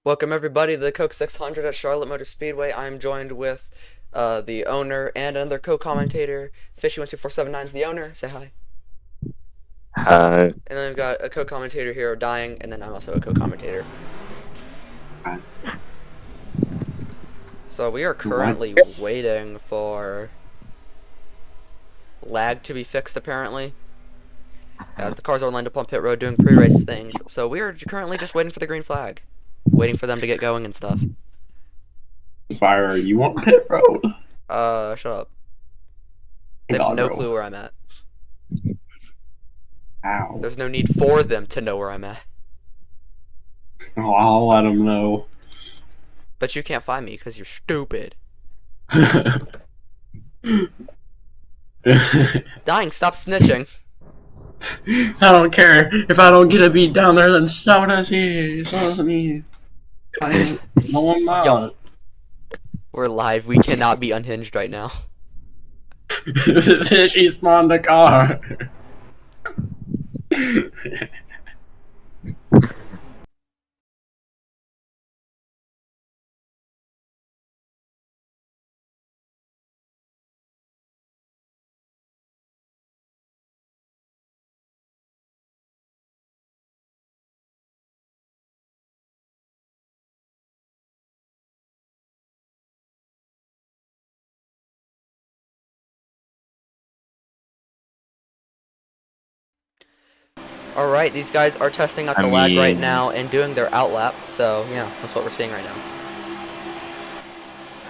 Welcome everybody to the Coke 600 at Charlotte Motor Speedway. I'm joined with the owner and another co-commentator. Fishy12479 is the owner. Say hi. Uh, And then we've got a co-commentator here, Dying, and then I'm also a co-commentator. So we are currently waiting for lag to be fixed, apparently, as the cars are lined up on pit road doing pre-race things. So we are currently just waiting for the green flag, waiting for them to get going and stuff. Fire, you want pit road? Shut up. They have no clue where I'm at. Ow. There's no need for them to know where I'm at. Oh, I'll let them know. But you can't find me because you're stupid. Dying, stop snitching. I don't care. If I don't get a beat down there, then so does he. So does me. No, I'm not. Yo, we're live. We cannot be unhinged right now. She spawned the car. Alright, these guys are testing out the lag right now and doing their outlap. So, yeah, that's what we're seeing right now.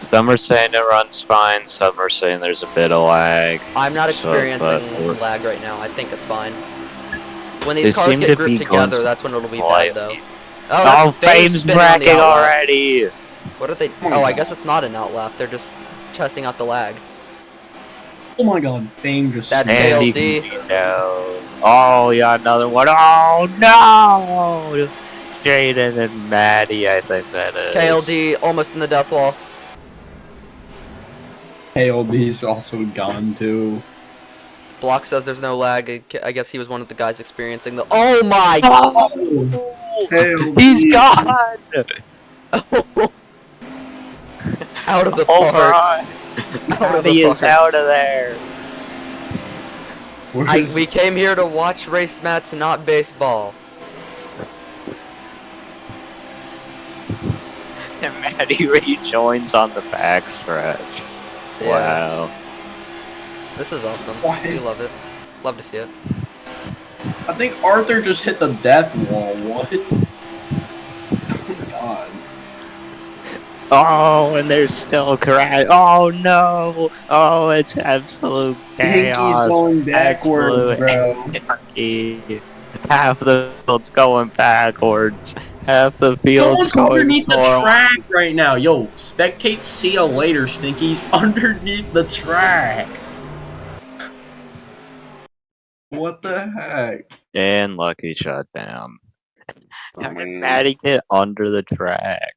some are saying it runs fine, some are saying there's a bit of lag. I'm not experiencing lag right now. I think it's fine. When these cars get grouped together, that's when it'll be bad, though. Oh, Fame's bragging already! What are they? Oh, I guess it's not an outlap. They're just testing out the lag. Oh my god, Fame just... That's KLD. No. Oh, yeah, another one. Oh, no! Jaden and Maddie, I think that is. KLD, almost in the death wall. KLD's also gone, too. Block says there's no lag. I guess he was one of the guys experiencing the... Oh my god! KLD. He's gone! Out of the park. He is out of there. We came here to watch Racemats, not baseball. And Maddie rejoins on the back stretch. Yeah. Wow. This is awesome. We love it. Love to see it. I think Arthur just hit the death wall. What? Oh my god. Oh, and there's still crash. Oh no! Oh, it's absolute chaos. Pinky's going backwards, bro. Anarchy. Half the field's going backwards. Half the field's going underneath the forward. track right now. Yo, spectate, see ya later, Stinky's underneath the track. What the heck? And Lucky shut down. Oh, How did man. Maddie get under the track?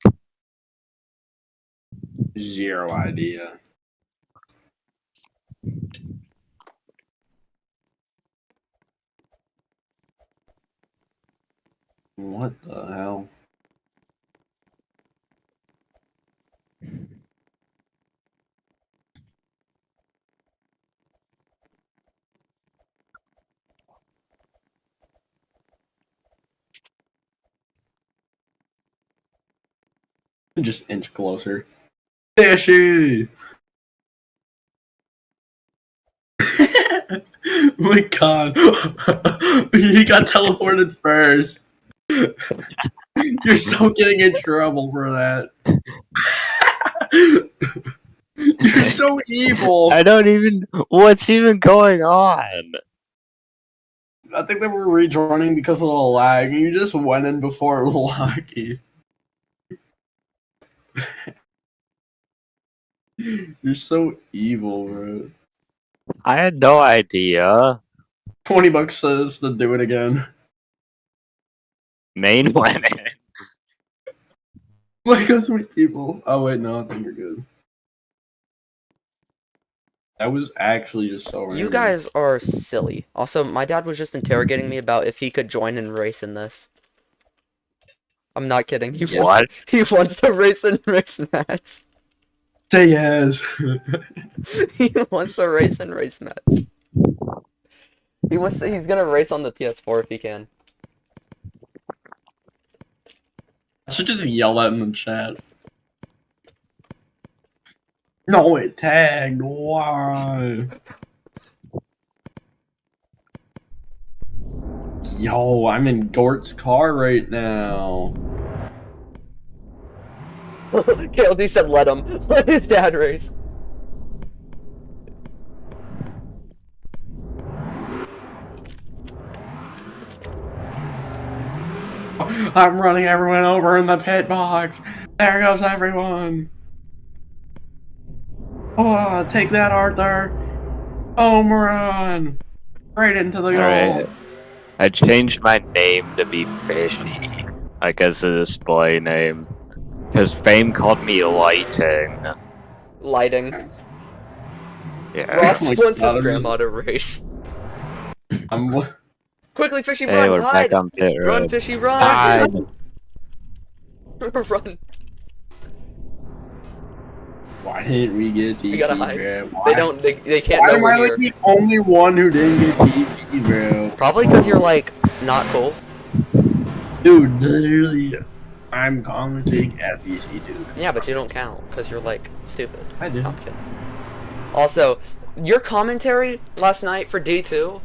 Zero idea. What the hell? Just inch closer. Fishy! My god. He got teleported first. You're so getting in trouble for that. You're so evil. I don't even. What's even going on? I think they were rejoining because of the lag. You just went in before Lucky. You're so evil, bro. I had no idea. $20 says to do it again. Main went in. Like us with people. Oh wait, no, I think you're good. That was actually just so random. You guys are silly. Also, my dad was just interrogating me about if he could join and race in this. I'm not kidding. He What? He wants to race in Racemats. Say yes. He wants to race in Racemats. He's gonna race on the PS4 if he can. I should just yell that in the chat. No, it tagged. Why? Yo, I'm in Gort's car right now. KLD said let him. Let his dad race. I'm running everyone over in the pit box. There goes everyone. Oh, take that, Arthur. Home run. Right into the goal. Alright. I changed my name to be Fishy, like as a display name. Because Fame called me Lighting. Lighting. Yeah. Ross Oh my wants his God. grandma to race. I'm Quickly, Fishy, Hey, run! we're Hide! back on pit road. Run, Fishy, run! Hide. Run! Why didn't we get TP, We gotta hide. bro? Why? They don't. They can't Why know am we're I here. like the only one who didn't get TP, bro? Probably because you're like not cool. Dude, literally, I'm commenting FBC, dude. Yeah, but you don't count because you're like stupid. I do. I'm kidding. Also, your commentary last night for D2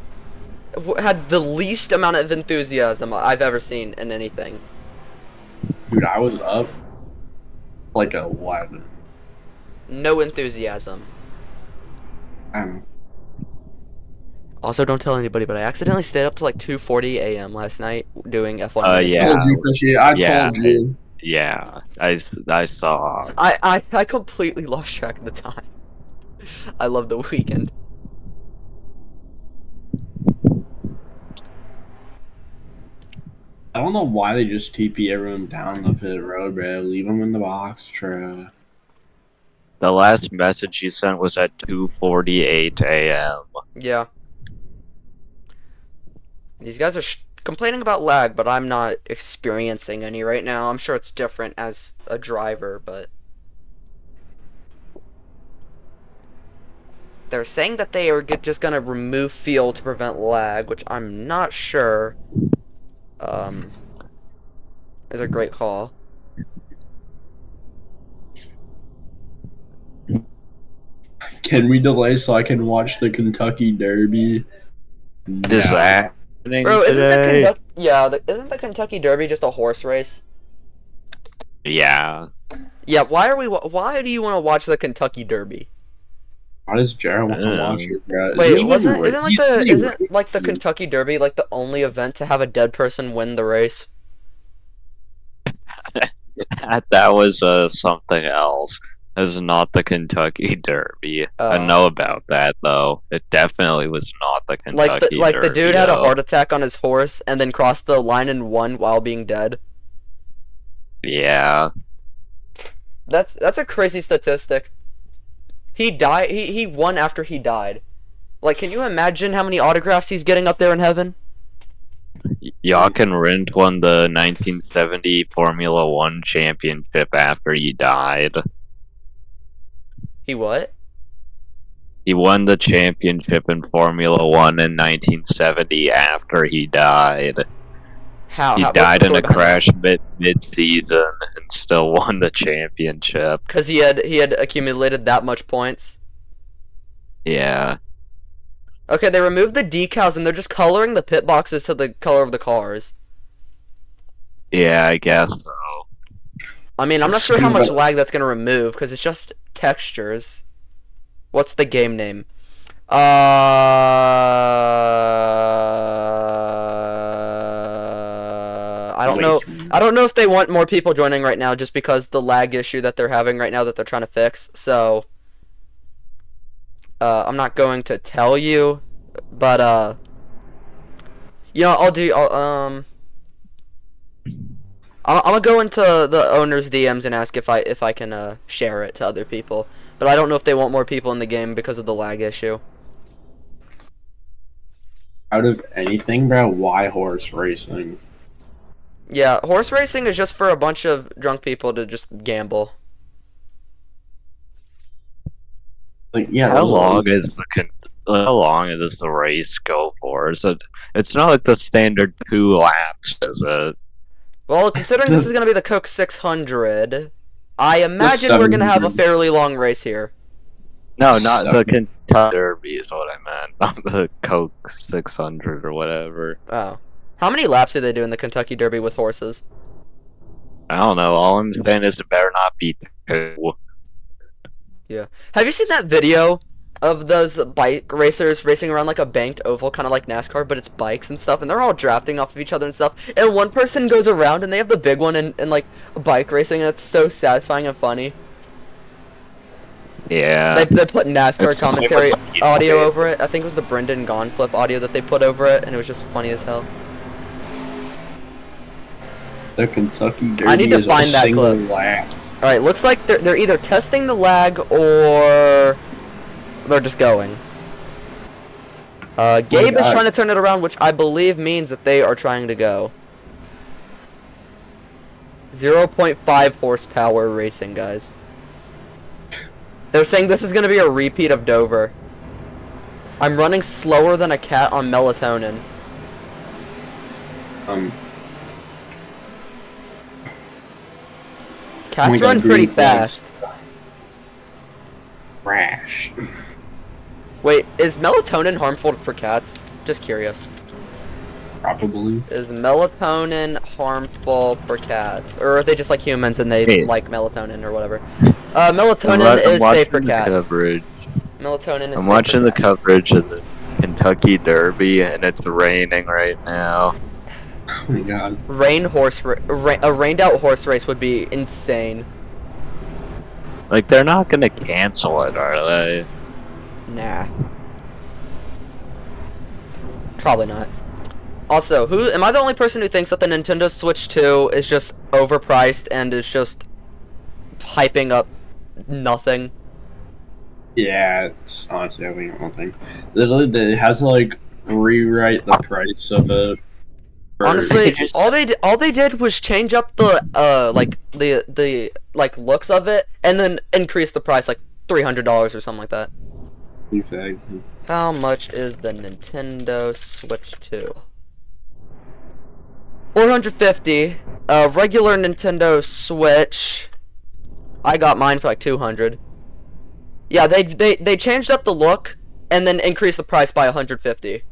had the least amount of enthusiasm I've ever seen in anything. Dude, I was up like 11. No enthusiasm. I'm Also, don't tell anybody, but I accidentally stayed up to like 2:40 a.m. last night doing F1. Yeah. told you, Fishy. I Yeah. told you. Yeah, I saw. I completely lost track of the time. I love the weekend. I don't know why they just TP everyone down the pit road, bro. Leave them in the box, bro. The last message you sent was at 2:48 a.m. Yeah. These guys are complaining about lag, but I'm not experiencing any right now. I'm sure it's different as a driver, but they're saying that they are just gonna remove fuel to prevent lag, which I'm not sure. Is a great call. Can we delay so I can watch the Kentucky Derby? Is that happening Bro, isn't today? isn't the Kentucky Derby just a horse race? Yeah. Yeah. Why do you want to watch the Kentucky Derby? Why does Jared want to watch it, bro? Wait, Is he isn't like the Kentucky Derby like the only event to have a dead person win the race? That was something else. It's not the Kentucky Derby. I Oh. know about that though. It definitely was not the Kentucky Like Derby. the dude had a though. heart attack on his horse and then crossed the line and won while being dead. Yeah. That's a crazy statistic. He died. He won after he died. Like, can you imagine how many autographs he's getting up there in heaven? Jochen Rindt won the 1970 Formula One championship after he died. He what? He won the championship in Formula One in 1970 after he died. How? He what's the died in story a behind crash mid-season and still won the championship. Because he had accumulated that much points. Yeah. Okay, they removed the decals and they're just coloring the pit boxes to the color of the cars. Yeah, I guess so. I mean, I'm not sure how much lag that's gonna remove because it's just textures. What's the game name? I don't know. I don't know if they want more people joining right now just because the lag issue that they're having right now that they're trying to fix. So, I'm not going to tell you, but you know, I'm gonna go into the owner's DMs and ask if I can share it to other people. But I don't know if they want more people in the game because of the lag issue. Out of anything, bro, why horse racing? Yeah, horse racing is just for a bunch of drunk people to just gamble. Like, yeah. How long does the race go for? Is it? It's not like the standard 2 laps, is it? Well, considering this is going to be the Coke 600, I imagine we're going to have a 700. fairly long race here. No, not the 700. Kentucky Derby is what I meant. Not the Coke 600 or whatever. Oh. How many laps do they do in the Kentucky Derby with horses? I don't know. All I'm saying is it better not be 2. Yeah. Have you seen that video of those bike racers racing around like a banked oval, kind of like NASCAR, but it's bikes and stuff, and they're all drafting off of each other and stuff, and one person goes around and they have the big one and like bike racing, and it's so satisfying and funny. Yeah. They put NASCAR It's commentary funny when audio people- over it. I think it was the Brendan Gaughan flip audio that they put over it, and it was just funny as hell. The Kentucky Derby I need to is find a that single clip. lap. Alright, looks like they're either testing the lag or they're just going. Gabe is God. trying to turn it around, which I believe means that they are trying to go. 0.5 horsepower racing, guys. They're saying this is going to be a repeat of Dover. I'm running slower than a cat on melatonin. Cats my God, run pretty green flags. fast. Crash. Wait, is melatonin harmful for cats? Just curious. Probably. Is melatonin harmful for cats? Or are they just like humans and they Hey. like melatonin or whatever? Melatonin is safe for cats. Coverage. Melatonin is I'm safe watching for the cats. coverage of the Kentucky Derby, and it's raining right now. Oh my God. A rained out horse race would be insane. Like, they're not gonna cancel it, are they? Nah. Probably not. Also, am I the only person who thinks that the Nintendo Switch 2 is just overpriced and is just hyping up nothing? Yeah, it's honestly having one thing. Literally, they had to like rewrite the price of it. for- Honestly, just- all they did was change up the the looks of it and then increase the price like $300 or something like that. Exactly. How much is the Nintendo Switch 2? $450. Regular Nintendo Switch. I got mine for like $200. Yeah, they changed up the look and then increased the price by $150.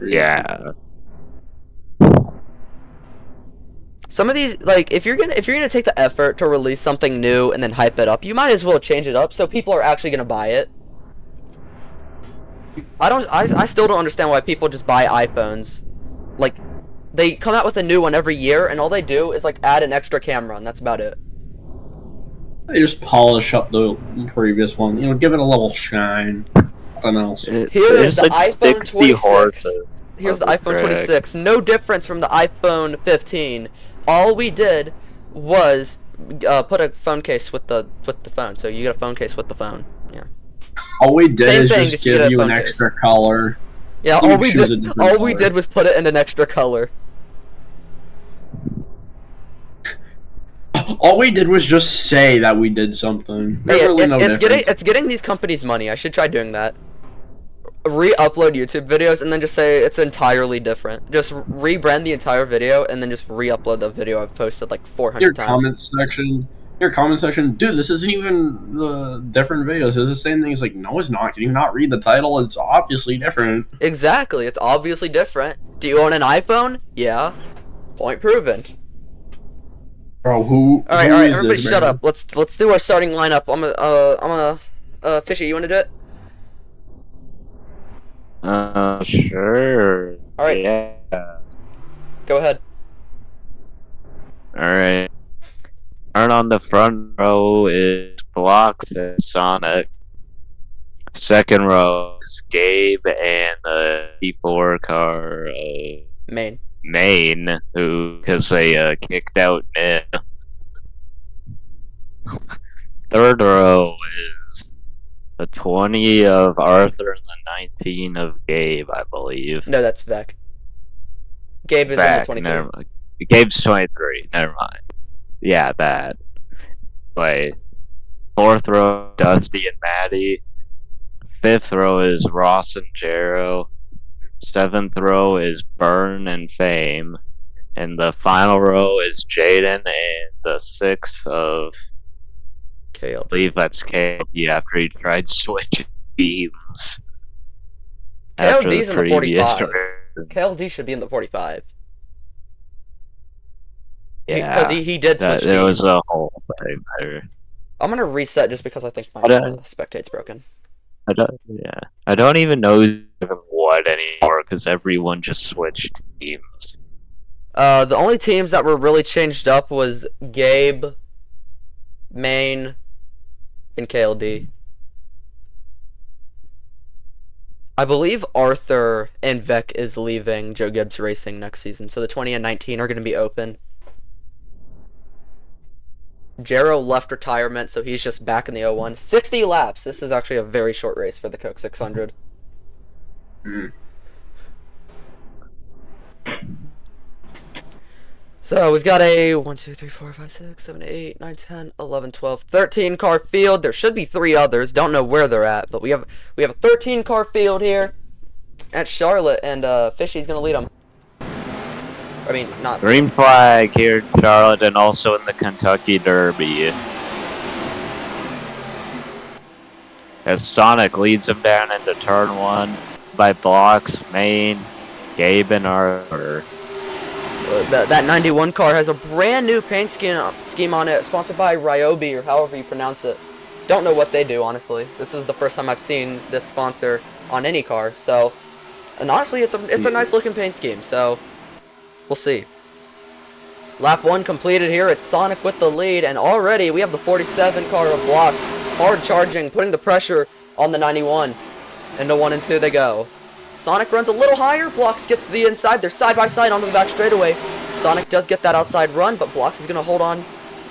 Yeah. Some of these, like, if you're gonna take the effort to release something new and then hype it up, you might as well change it up so people are actually gonna buy it. I still don't understand why people just buy iPhones. Like, they come out with a new one every year, and all they do is like add an extra camera, and that's about it. They just polish up the previous one. You know, give it a little shine. Nothing else. Here is the iPhone 26. Horses. Here's the That's iPhone correct. 26. No difference from the iPhone 15. All we did was put a phone case with the phone. So you get a phone case with the phone. Yeah. All we did Same is thing, just just get give a you an phone case. extra color. Yeah. You All we choose a did. different All we color. did was put it in an extra color. All we did was just say that we did something. There's Hey, really no difference. it's getting these companies money. I should try doing that. Re-upload YouTube videos and then just say it's entirely different. Just rebrand the entire video and then just re-upload the video I've posted like 400 Your times. comment section, dude, this isn't even the different videos. It's the same thing. It's like, no, it's not. Can you not read the title? It's obviously different. Exactly. It's obviously different. Do you own an iPhone? Yeah. Point proven. Bro, who? All right, who is everybody, this, shut man? up. Let's do our starting lineup. Fishy, you want to do it? Sure. All right. Yeah. Go ahead. Alright. Starting on the front row is Blocks and Sonic. Second row is Gabe and the D4 car Main. Maine, because they kicked out Nin. Third row is the 20 of Arthur and the 19 of Gabe, I believe. No, that's Vec. Gabe is in the 23. Never mind. Gabe's 23. Never mind. Yeah, that. Wait. 4th row, Dusty and Maddie. 5th row is Ross and Jero. 7th row is Burn and Fame. And the final row is Jaden, and the 6th of... KLD. I believe that's KLD after he tried switching teams. KLD's in the previous 45. round. KLD should be in the 45. Yeah, Because he did switch there was teams. a whole thing there. I'm gonna reset just because I think my spectate's broken. I don't even know who's even what anymore because everyone just switched teams. The only teams that were really changed up was Gabe, Maine, and KLD. I believe Arthur and Vec is leaving Joe Gibbs Racing next season, so the 20 and 19 are going to be open. Jero left retirement, so he's just back in the 01. 60 laps. This is actually a very short race for the Coke 600. So we've got a 1, 2, 3, 4, 5, 6, 7, 8, 9, 10, 11, 12, 13 car field. There should be 3 others. Don't know where they're at, but we have a 13 car field here at Charlotte, and Fishy's gonna lead them. I mean, not Green flag here in Charlotte and also in the Kentucky Derby. As Sonic leads him down into turn 1 by blocks, Maine, Gabe, and Arthur. That 91 car has a brand new paint scheme on it, sponsored by Ryobi, or however you pronounce it. Don't know what they do, honestly. This is the first time I've seen this sponsor on any car, so... And honestly, it's a nice looking paint scheme, so... We'll see. Lap 1 completed here. It's Sonic with the lead, and already we have the 47 car of blocks. Hard charging, putting the pressure on the 91. Into 1 and 2 they go. Sonic runs a little higher. Blocks gets to the inside. They're side by side onto the back straightaway. Sonic does get that outside run, but Blocks is going to hold on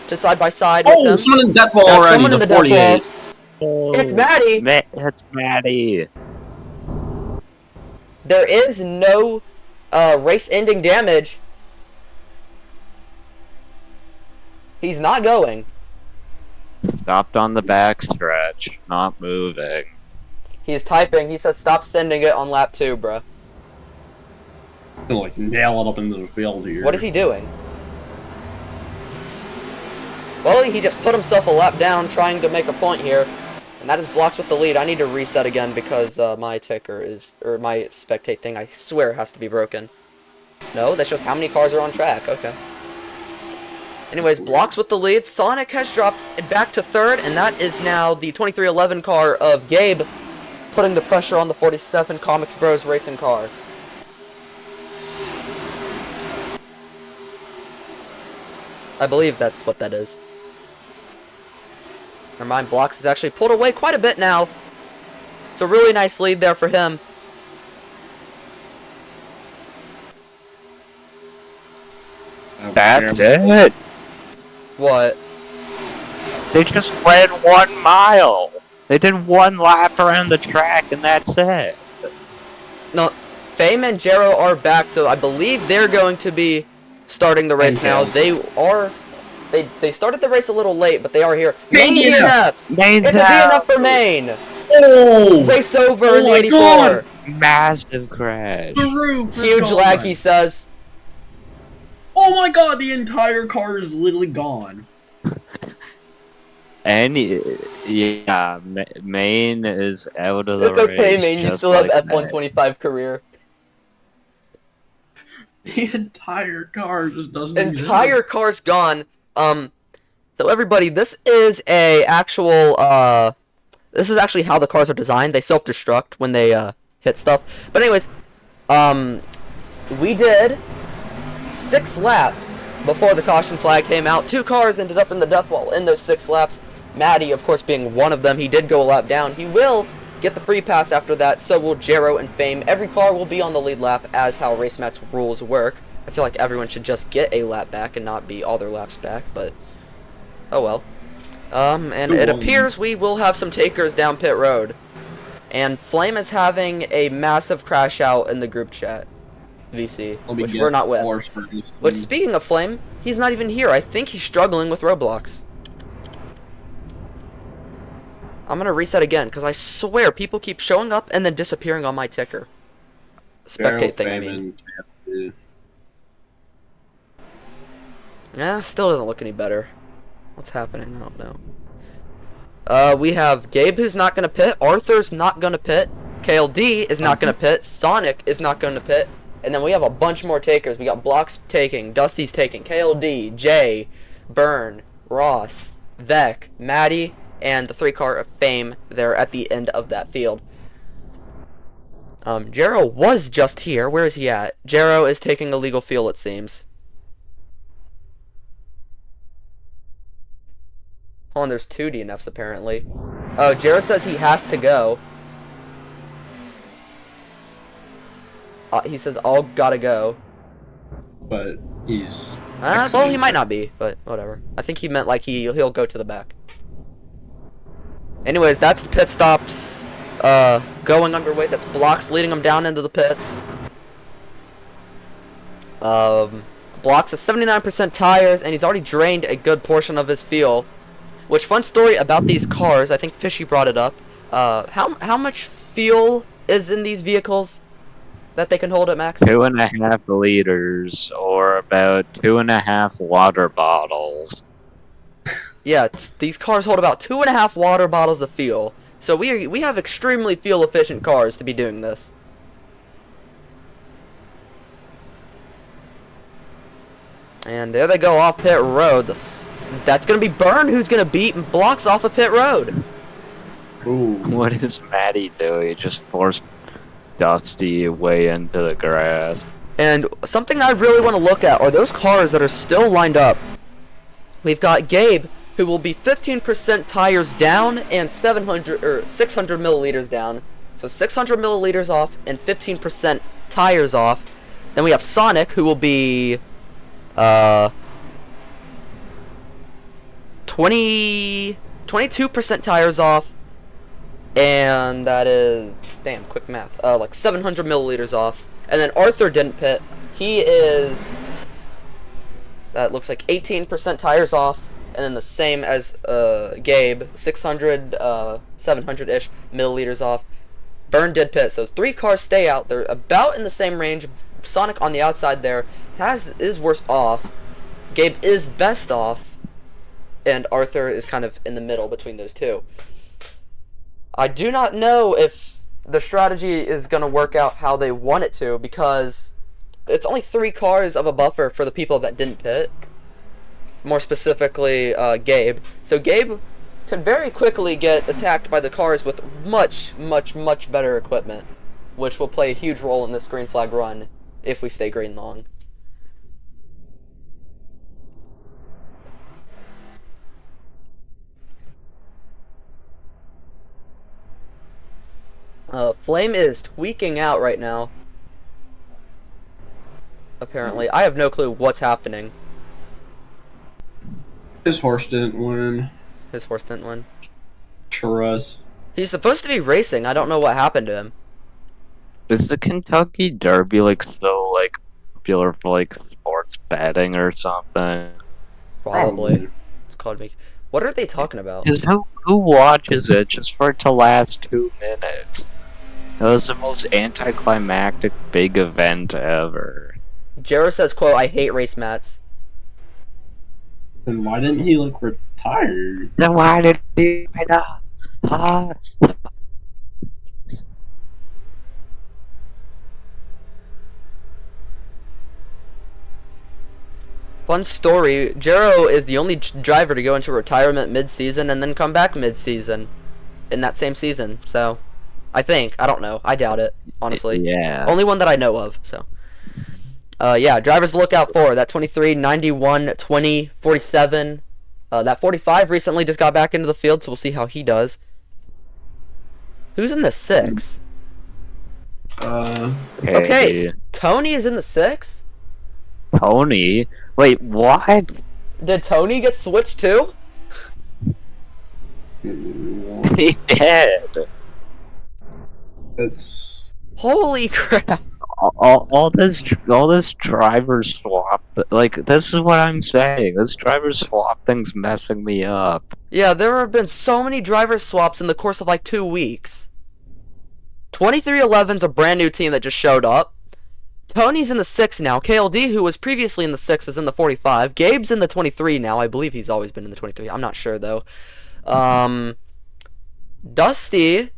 to side by side with them. Someone in death ball already. Someone in the death 48. ball. It's Maddie. It's Maddie. There is no race-ending damage. He's not going. Stopped on the back stretch, not moving. He's typing. He says, "Stop sending it on lap 2, bruh." I'm gonna like nail it up into the field here. What is he doing? Well, he just put himself a lap down, trying to make a point here, and that is Blocks with the lead. I need to reset again because my ticker is, or my spectate thing, I swear has to be broken. No, that's just how many cars are on track. Okay. Anyways, Blocks with the lead. Sonic has dropped back to 3rd, and that is now the 2311 car of Gabe, putting the pressure on the 47 Comics Bros racing car. I believe that's what that is. Never mind, Blocks has actually pulled away quite a bit now. It's a really nice lead there for him. That's it. What? They just ran 1 mile. They did 1 lap around the track, and that's it. No, Fame and Jero are back, so I believe they're going to be starting the race now. They started the race a little late, but they are here. Main DNFs! Main It's a DNF for Maine! Oh! Race over in the my 84. God. Massive crash. The roof is Huge gone. lag, he says. Oh my god, the entire car is literally gone. And yeah, Maine is out of the It's okay, race. Maine. You just still have like F125 career. The entire car just doesn't Entire exist. car's gone. So everybody, this is actually how the cars are designed. They self-destruct when they hit stuff. But anyways, we did 6 laps before the caution flag came out. 2 cars ended up in the death wall in those 6 laps. Maddie, of course, being one of them. He did go a lap down. He will get the free pass after that. So will Jero and Fame. Every car will be on the lead lap as how Racemats rules work. I feel like everyone should just get a lap back and not be all their laps back, but oh well. And it appears we will have some takers down pit road. And Flame is having a massive crash out in the group chat. FBC, Let me which get we're not with. horse racing. But speaking of Flame, he's not even here. I think he's struggling with Roblox. I'm gonna reset again, because I swear people keep showing up and then disappearing on my ticker. Spectate thing, I mean. Yeah, still doesn't look any better. What's happening? I don't know. We have Gabe who's not gonna pit, Arthur's not gonna pit, KLD is not gonna pit, Sonic is not gonna pit, and then we have a bunch more takers. We got Blocks taking, Dusty's taking, KLD, Jay, Burn, Ross, Vec, Maddie, and the 3-car of Fame there at the end of that field. Jero was just here. Where is he at? Jero is taking illegal fuel, it seems. Hold on, there's 2 DNFs apparently. Oh, Jero says he has to go. He says all gotta go. But he's... well, he might not be, but whatever. I think he meant like he'll go to the back. Anyways, that's the pit stops going underway. That's Blocks leading him down into the pits. Blocks has 79% tires, and he's already drained a good portion of his fuel. Which, fun story about these cars, I think Fishy brought it up. How much fuel is in these vehicles that they can hold at max? 2.5 liters, or about 2.5 water bottles. Yeah, these cars hold about 2.5 water bottles of fuel. So we have extremely fuel efficient cars to be doing this. And there they go off pit road. That's gonna be Burn who's gonna beat Blocks off of pit road. Ooh. What is Maddie doing? He just forced Dusty way into the grass. And something I really want to look at are those cars that are still lined up. We've got Gabe, who will be 15% tires down and 600 milliliters down. So 600 milliliters off and 15% tires off. Then we have Sonic, who will be 22% tires off, and that is, damn, quick math, like 700 milliliters off. And then Arthur didn't pit. He is, that looks like 18% tires off, and then the same as Gabe, 600, 700-ish milliliters off. Burn did pit, so 3 cars stay out. They're about in the same range. Sonic on the outside there is worse off. Gabe is best off, and Arthur is kind of in the middle between those two. I do not know if the strategy is going to work out how they want it to, because it's only 3 cars of a buffer for the people that didn't pit. More specifically, Gabe. So Gabe could very quickly get attacked by the cars with much better equipment, which will play a huge role in this green flag run if we stay green long. Flame is tweaking out right now. Apparently. I have no clue what's happening. His horse didn't win. His horse didn't win. Trust. He's supposed to be racing. I don't know what happened to him. Is the Kentucky Derby like so like popular for like sports betting or something? Probably. It's called me. What are they talking about? Cause who watches it just for it to last 2 minutes? That was the most anticlimactic big event ever. Jero says, quote, "I hate Racemats." Then why didn't he look retired? Then why did he not? Fun story, Jero is the only driver to go into retirement mid-season and then come back mid-season in that same season. So, I think. I don't know. I doubt it, honestly. Yeah. Only one that I know of, so. Yeah, drivers to look out for. That 23, 91, 20, 47. That 45 recently just got back into the field, so we'll see how he does. Who's in the 6? Okay, Tony is in the 6? Tony? Wait, what? Did Tony get switched too? He did. It's... Holy crap. all this driver swap, like, this is what I'm saying. This driver swap thing's messing me up. Yeah, there have been so many driver swaps in the course of like 2 weeks. 2311's a brand new team that just showed up. Tony's in the 6 now. KLD, who was previously in the 6, is in the 45. Gabe's in the 23 now. I believe he's always been in the 23. I'm not sure, though. Dusty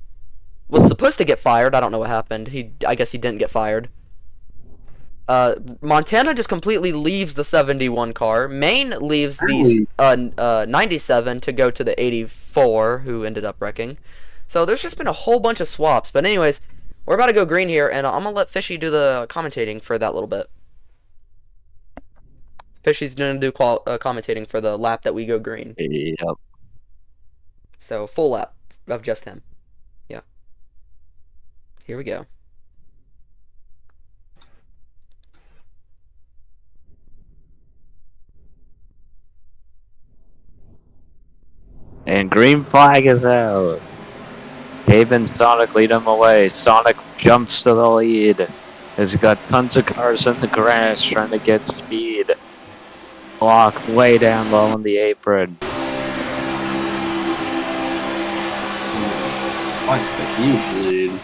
was supposed to get fired. I don't know what happened. I guess he didn't get fired. Montana just completely leaves the 71 car. Maine leaves the 97 to go to the 84, who ended up wrecking. So there's just been a whole bunch of swaps. But anyways, we're about to go green here, and I'm going to let Fishy do the commentating for that little bit. Fishy's going to do commentating for the lap that we go green. Yep. So full lap of just him. Yeah. Here we go. And green flag is out. Gabe and Sonic lead him away. Sonic jumps to the lead. He's got tons of cars in the grass trying to get speed. Block way down low on the apron. Like a huge lead.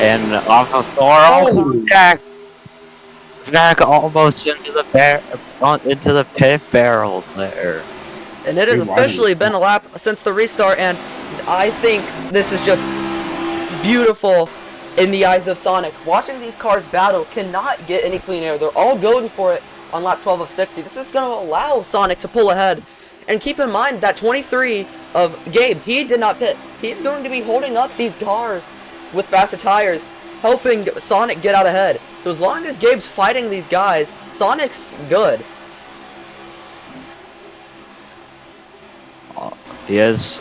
And off of Thor, oh, Jack almost into the pit barrel there. And it has officially been a lap since the restart, and I think this is just beautiful in the eyes of Sonic. Watching these cars battle cannot get any clean air. They're all going for it on lap 12 of 60. This is going to allow Sonic to pull ahead. And keep in mind that 23 of Gabe, he did not pit. He's going to be holding up these cars with faster tires, helping Sonic get out ahead. So as long as Gabe's fighting these guys, Sonic's good. He has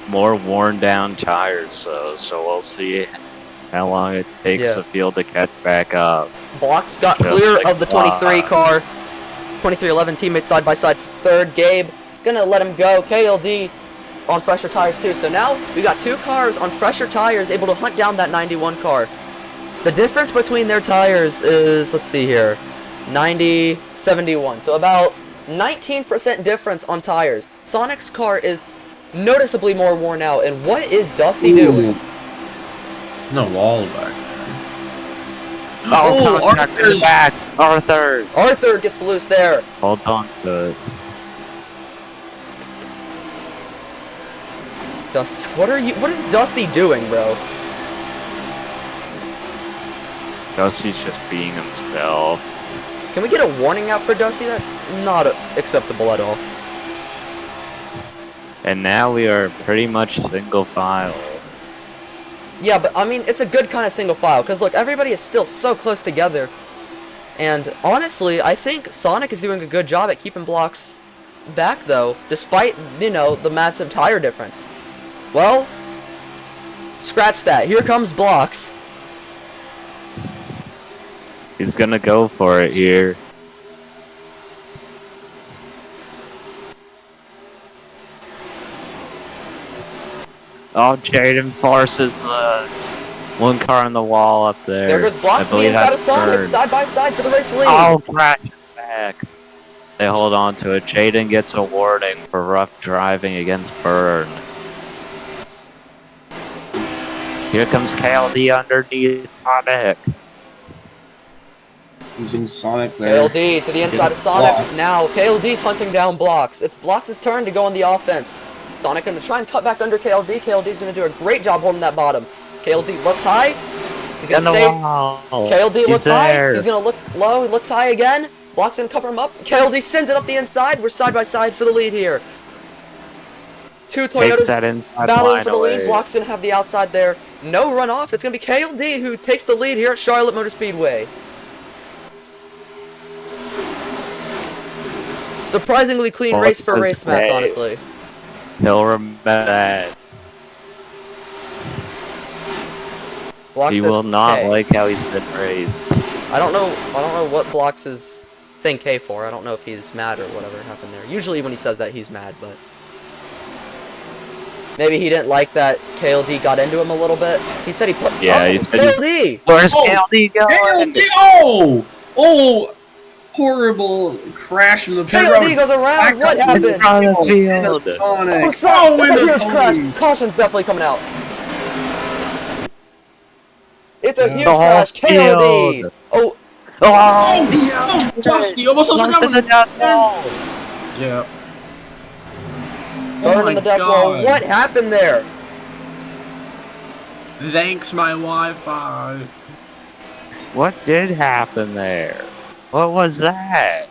more worn down tires, so we'll see how long it takes the field to catch back up. Blocks got clear of the 23 car. 2311 teammates side by side for third. Gabe gonna let him go. KLD on fresher tires too. So now we got 2 cars on fresher tires able to hunt down that 91 car. The difference between their tires is, let's see here, 90, 71. So about 19% difference on tires. Sonic's car is noticeably more worn out. And what is Dusty doing? No wall back there. Oh, Arthur's back. Arthur gets loose there. Hold on to it. Dusty, what is Dusty doing, bro? Dusty's just being himself. Can we get a warning out for Dusty? That's not acceptable at all. And now we are pretty much single file. Yeah, but I mean, it's a good kind of single file, because look, everybody is still so close together. And honestly, I think Sonic is doing a good job at keeping blocks back, though, despite, you know, the massive tire difference. Well, scratch that. Here comes blocks. He's gonna go for it here. Oh, Jaden forces the one car on the wall up there. There goes blocks on the inside of Sonic, side by side for the race lead. Oh, crashes back. They hold on to it. Jaden gets a warning for rough driving against Burn. Here comes KLD underneath Sonic. Using Sonic there. KLD to the inside of Sonic. Now KLD's hunting down Blocks. It's Blocks' turn to go on the offense. Sonic going to try and cut back under KLD. KLD's going to do a great job holding that bottom. KLD looks high. He's going to stay. KLD looks high. He's going to look low. He looks high again. Blocks going to cover him up. KLD sends it up the inside. We're side by side for the lead here. 2 Toyotas battling for the lead. Blocks going to have the outside there. No runoff. It's going to be KLD who takes the lead here at Charlotte Motor Speedway. Surprisingly clean race for Racemats, honestly. He'll remember that. Blocks he will not like how he's been raised. I don't know what Blocks' saying K4. I don't know if he's mad or whatever happened there. Usually when he says that, he's mad, but maybe he didn't like that KLD got into him a little bit. He said he put. Yeah, oh, he said KLD. Where's KLD going? KLD! Oh! Horrible crash in the pit road. KLD goes around. What In happened? front of the In field. the Sonic. Oh, sorry. That's a in the huge crash. Tony. Caution's definitely coming out. It's a huge The whole crash. KLD. field. Oh, Oh, Dusty almost was Lost in the death wall. Yeah. going in the death wall. What happened there? Thanks, my Wi-Fi. What did happen there? What was that?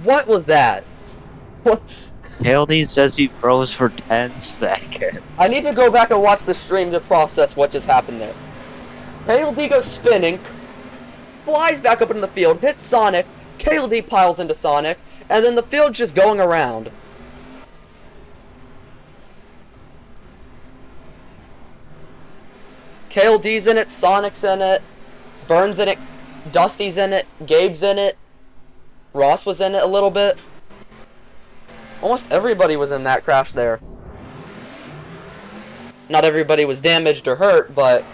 What was that? What? KLD says he froze for 10 seconds. I need to go back and watch the stream to process what just happened there. KLD goes spinning, flies back up into the field, hits Sonic, KLD piles into Sonic, and then the field's just going around. KLD's in it, Sonic's in it, Burns in it, Dusty's in it, Gabe's in it, Ross was in it a little bit. Almost everybody was in that crash there. Not everybody was damaged or hurt, but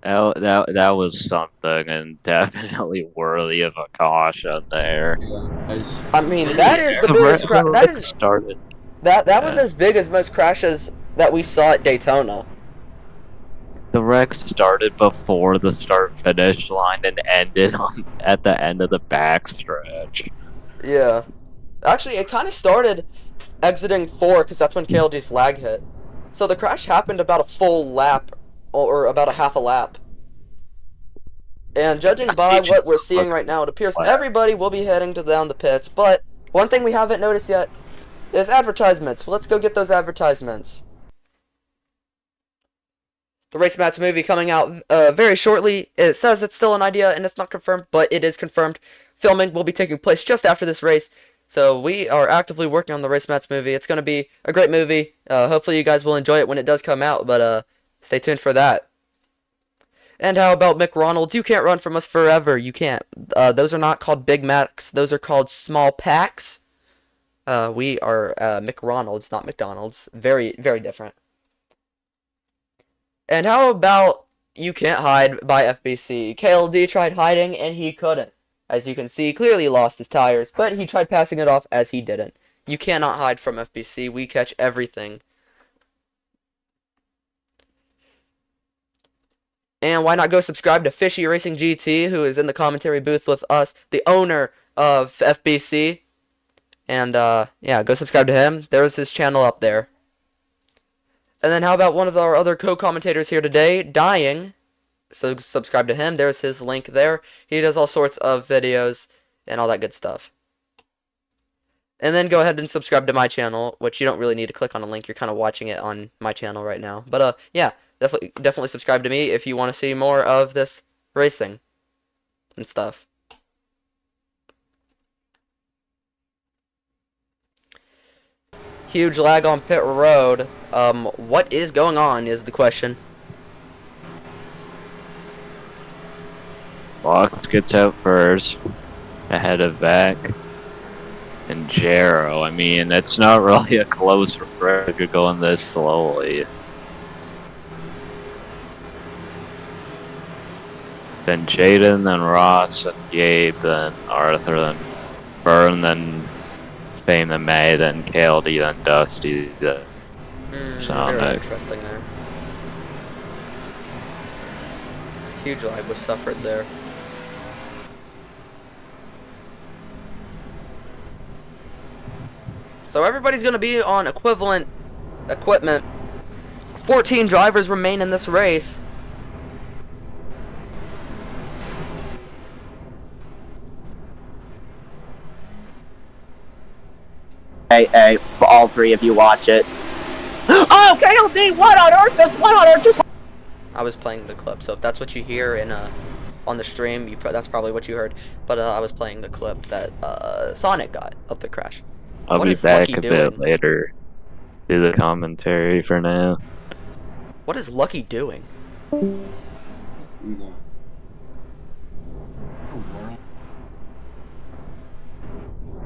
That was something, and definitely worthy of a caution there. I mean that is the biggest crash. That is started. that was as big as most crashes that we saw at Daytona. The wreck started before the start-finish line and ended at the end of the backstretch. Yeah, actually, it kind of started exiting 4 because that's when KLD's lag hit. So the crash happened about a full lap, or about a half a lap. And judging by what we're seeing right now, it appears everybody will be heading down the pits. But one thing we haven't noticed yet is advertisements. Well, let's go get those advertisements. The Racemats movie coming out very shortly. It says it's still an idea and it's not confirmed, but it is confirmed. Filming will be taking place just after this race. So we are actively working on the Racemats movie. It's going to be a great movie. Hopefully you guys will enjoy it when it does come out, but stay tuned for that. And how about McRonald's? You can't run from us forever. You can't. Those are not called Big Macs. Those are called small packs. We are McRonald's, not McDonald's. Very, very different. And how about You Can't Hide by FBC? KLD tried hiding and he couldn't. As you can see, he clearly lost his tires, but he tried passing it off as he didn't. You cannot hide from FBC. We catch everything. And why not go subscribe to FishyRacingGT, who is in the commentary booth with us, the owner of FBC. And, yeah, go subscribe to him. There's his channel up there. And then how about one of our other co-commentators here today, Dying. So subscribe to him. There's his link there. He does all sorts of videos and all that good stuff. And then go ahead and subscribe to my channel, which you don't really need to click on a link. You're kind of watching it on my channel right now. But, yeah, definitely subscribe to me if you want to see more of this racing and stuff. Huge lag on pit road. What is going on is the question. Fox gets out first, ahead of Beck. And Jero, I mean, it's not really a close race if you're going this slowly. Then Jaden, then Ross, then Gabe, then Arthur, then Byrne, then Fame, then May, then KLD, then Dusty, then Very interesting there. Huge lag was suffered there. So everybody's going to be on equivalent equipment. 14 drivers remain in this race. Hey, all three of you watch it. Oh, KLD, what on earth? What on earth just... I was playing the clip, so if that's what you hear in on the stream. That's probably what you heard. But I was playing the clip that Sonic got of the crash. I'll What be is back Lucky a doing? bit later. Do the commentary for now. What is Lucky doing? No.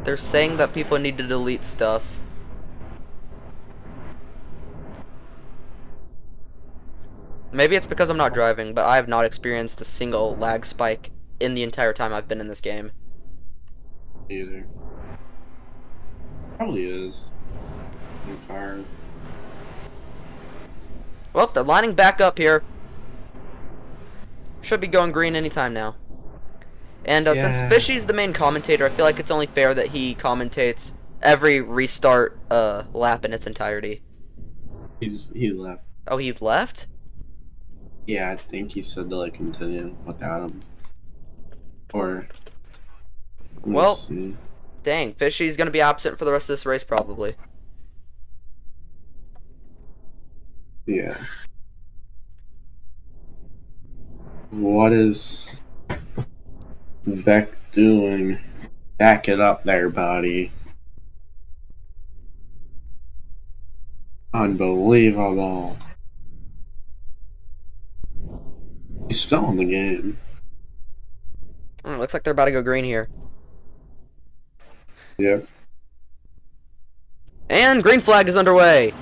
They're saying that people need to delete stuff. Maybe it's because I'm not driving, but I have not experienced a single lag spike in the entire time I've been in this game. Either. Probably is. New car. Well, they're lining back up here. Should be going green anytime now. And since Yeah. Fishy's the main commentator, I feel like it's only fair that he commentates every restart lap in its entirety. He left. Oh, he left? Yeah, I think he said to like continue without him. Or let me Well, see. dang, Fishy's gonna be absent for the rest of this race probably. Yeah. What is Vec doing? Back it up there, buddy. Unbelievable. He's still in the game. Looks like they're about to go green here. Yep. And green flag is underway.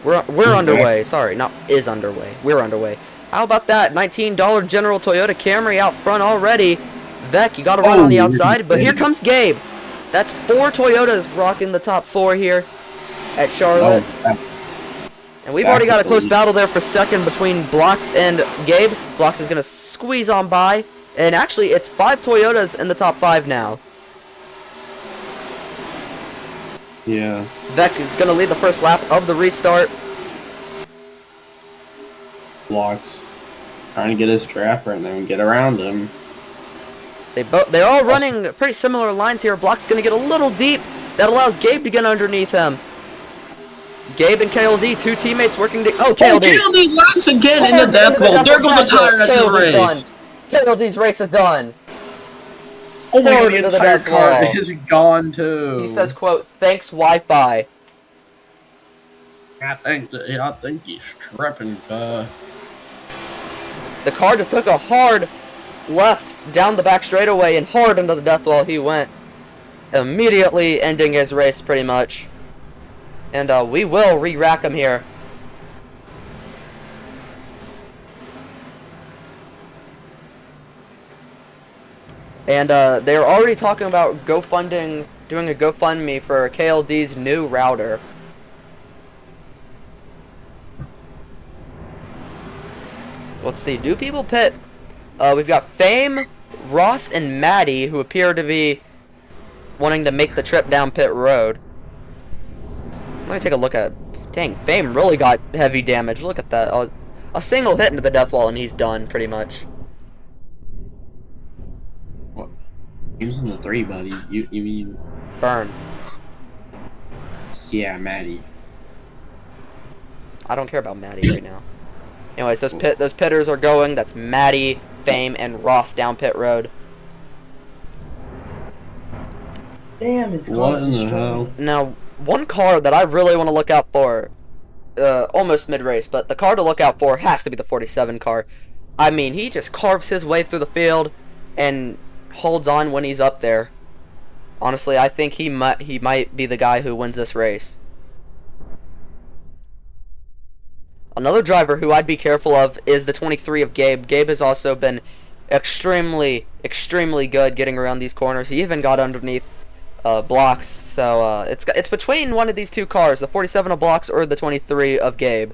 We're underway. Sorry, not is underway. We're underway. How about that? $19 General Toyota Camry out front already. Vec, you got to run on the outside, but here comes Gabe. That's 4 Toyotas rocking the top 4 here at Charlotte. And we've already got a close battle there for second between Blocks and Gabe. Blocks is going to squeeze on by. And actually, it's 5 Toyotas in the top 5 now. Yeah. Vec is going to lead the first lap of the restart. Blocks. Trying to get his draft right now and get around him. They're all running pretty similar lines here. Block's going to get a little deep. That allows Gabe to get underneath him. Gabe and KLD, 2 teammates working to... Oh, KLD! Oh, KLD locks again in the death roll. There goes a tire. That's the race. Done. KLD's race is done. Oh my god, Forward the into the entire death car wall. is gone too. He says, quote, thanks Wi-Fi. I think he's tripping. The car just took a hard left down the back straightaway and hard into the death wall he went. Immediately ending his race, pretty much. And we will re-rack him here. And they're already talking about doing a GoFundMe for KLD's new router. Let's see, do people pit? We've got Fame, Ross, and Maddie, who appear to be wanting to make the trip down pit road. Let me take a look at... Dang, Fame really got heavy damage. Look at that. A single hit into the death wall and he's done, pretty much. What? He was in the 3, buddy. You mean... Burn. Yeah, Maddie. I don't care about Maddie right now. Anyways, those pitters are going. That's Maddie, Fame, and Ross down pit road. Damn, his What car's in the destroyed. hell? Now, one car that I really want to look out for, almost mid-race, but the car to look out for has to be the 47 car. I mean, he just carves his way through the field and holds on when he's up there. Honestly, I think he might be the guy who wins this race. Another driver who I'd be careful of is the 23 of Gabe. Gabe has also been extremely, extremely good getting around these corners. He even got underneath Blocks. So it's between one of these 2 cars, the 47 of Blocks or the 23 of Gabe.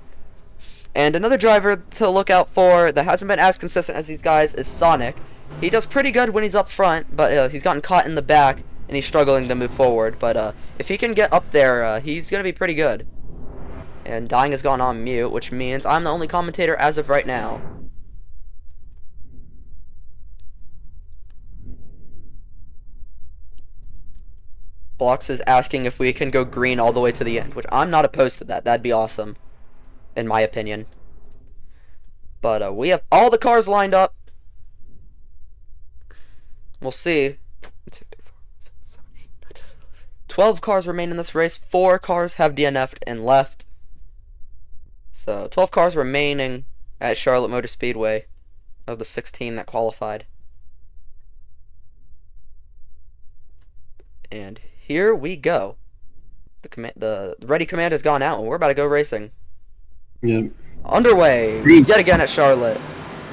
And another driver to look out for that hasn't been as consistent as these guys is Sonic. He does pretty good when he's up front, but he's gotten caught in the back and he's struggling to move forward. But if he can get up there, he's going to be pretty good. And Dying has gone on mute, which means I'm the only commentator as of right now. Blocks is asking if we can go green all the way to the end, which I'm not opposed to that. That'd be awesome, in my opinion. But we have all the cars lined up. We'll see. 1, 2, 3, 4, 5, 6, 7, 8, 9, 10, 12 cars remain in this race. 4 cars have DNF'd and left. So 12 cars remaining at Charlotte Motor Speedway of the 16 that qualified. And here we go. The ready command has gone out, and we're about to go racing. Yep. Underway yet again at Charlotte.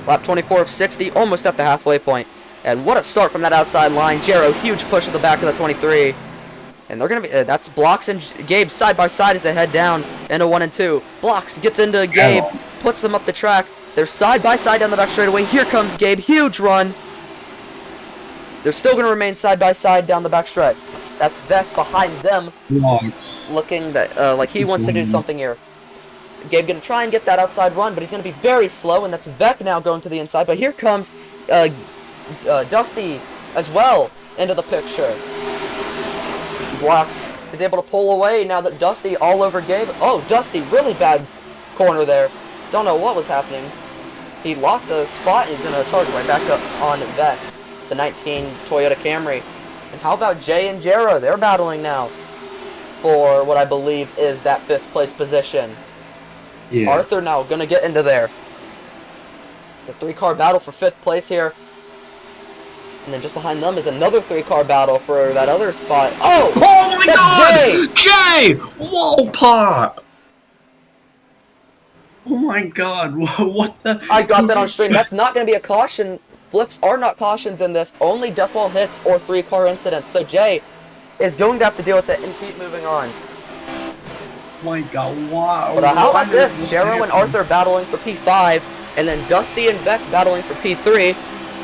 Lap 24 of 60, almost at the halfway point. And what a start from that outside line. Jero, huge push at the back of the 23. And they're going to be, that's Blocks and Gabe side by side as they head down into 1 and 2. Blocks gets into Gabe, puts them up the track. They're side by side down the back straightaway. Here comes Gabe, huge run. They're still going to remain side by side down the back stretch. That's Vec behind them, looking that like he wants to do something here. Gabe going to try and get that outside run, but he's going to be very slow, and that's Vec now going to the inside. But here comes Dusty as well into the picture. Blocks is able to pull away now that Dusty all over Gabe. Oh, Dusty, really bad corner there. Don't know what was happening. He lost a spot, and he's going to charge right back up on Vec, the 19 Toyota Camry. And how about Jay and Jero? They're battling now for what I believe is that 5th place position. Yeah. Arthur now going to get into there. The 3-car battle for 5th place here. And then just behind them is another 3-car battle for that other spot. Oh! Oh my god! Jay! Jay! Whoa, pop! Oh my god, what the? I got that on stream. That's not going to be a caution. Flips are not cautions in this. Only death wall hits or 3-car incidents. So Jay is going to have to deal with it and keep moving on. Oh my god, wow. But how about this? Jero and Arthur battling for P5, and then Dusty and Vec battling for P3,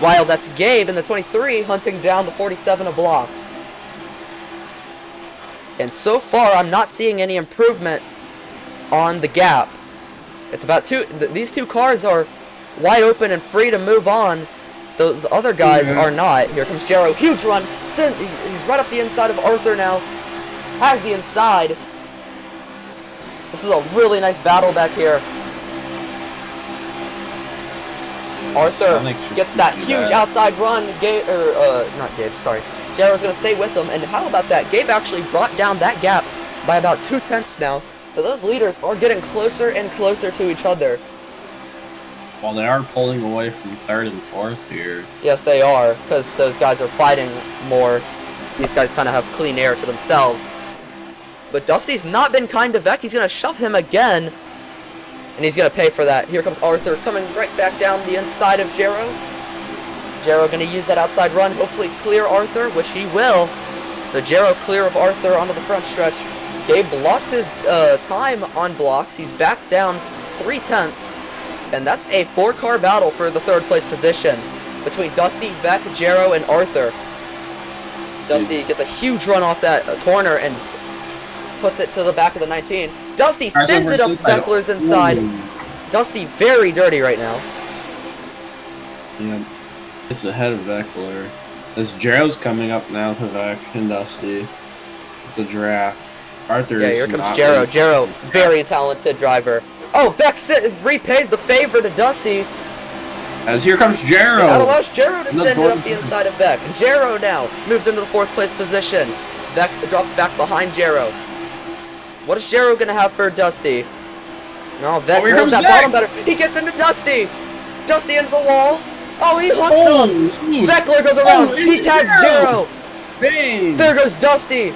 while that's Gabe in the 23 hunting down the 47 of Blocks. And so far, I'm not seeing any improvement on the gap. It's about these 2 cars are wide open and free to move on. Those other guys are not. Here comes Jero, huge run. He's right up the inside of Arthur now. Has the inside. This is a really nice battle back here. Arthur gets that huge outside run. Not Gabe, sorry. Jero's going to stay with him. And how about that? Gabe actually brought down that gap by about 2/10 now. So those leaders are getting closer and closer to each other. Well, they are pulling away from 3rd and 4th here. Yes, they are, because those guys are fighting more. These guys kind of have clean air to themselves. But Dusty's not been kind to Vec. He's going to shove him again. And he's going to pay for that. Here comes Arthur coming right back down the inside of Jero. Jero going to use that outside run. Hopefully clear Arthur, which he will. So Jero clear of Arthur onto the front stretch. Gabe lost his time on Blocks. He's back down 3/10. And that's a 4-car battle for the 3rd place position between Dusty, Vec, Jero, and Arthur. Dusty gets a huge run off that corner and puts it to the back of the 19. Dusty sends it up Beckler's inside. Dusty very dirty right now. Yeah, it's ahead of Beckler. As Jero's coming up now to Vec and Dusty. The draft. Arthur. Yeah, here comes Jero. Jero, very talented driver. Oh, Vec repays the favor to Dusty. As here comes Jero. And that allows Jero to send it up the inside of Vec. Jero now moves into the 4th place position. Vec drops back behind Jero. What is Jero going to have for Dusty? No, Vec rolls that bottom better. He gets into Dusty. Dusty into the wall. Oh, he hooks him. Veckler goes around. He tags Jero. Bang. There goes Dusty.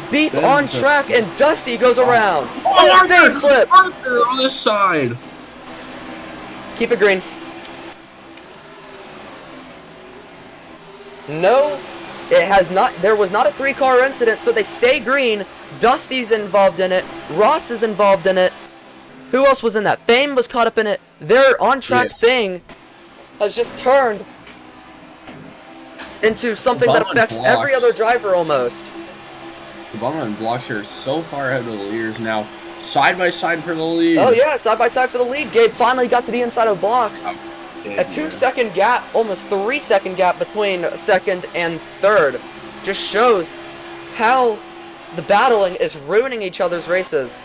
Beef on track, and Dusty goes around. Oh, Arthur flips. Arthur on this side. Keep it green. No, it has not. There was not a 3-car incident, so they stay green. Dusty's involved in it. Ross is involved in it. Who else was in that? Fame was caught up in it. Their on-track thing has just turned into something that affects every other driver almost. The Bummer and Blocks are so far ahead of the leaders now. Side by side for the lead. Oh yeah, side by side for the lead. Gabe finally got to the inside of Blocks. A 2-second gap, almost 3-second gap between 2nd and 3rd. Just shows how the battling is ruining each other's races.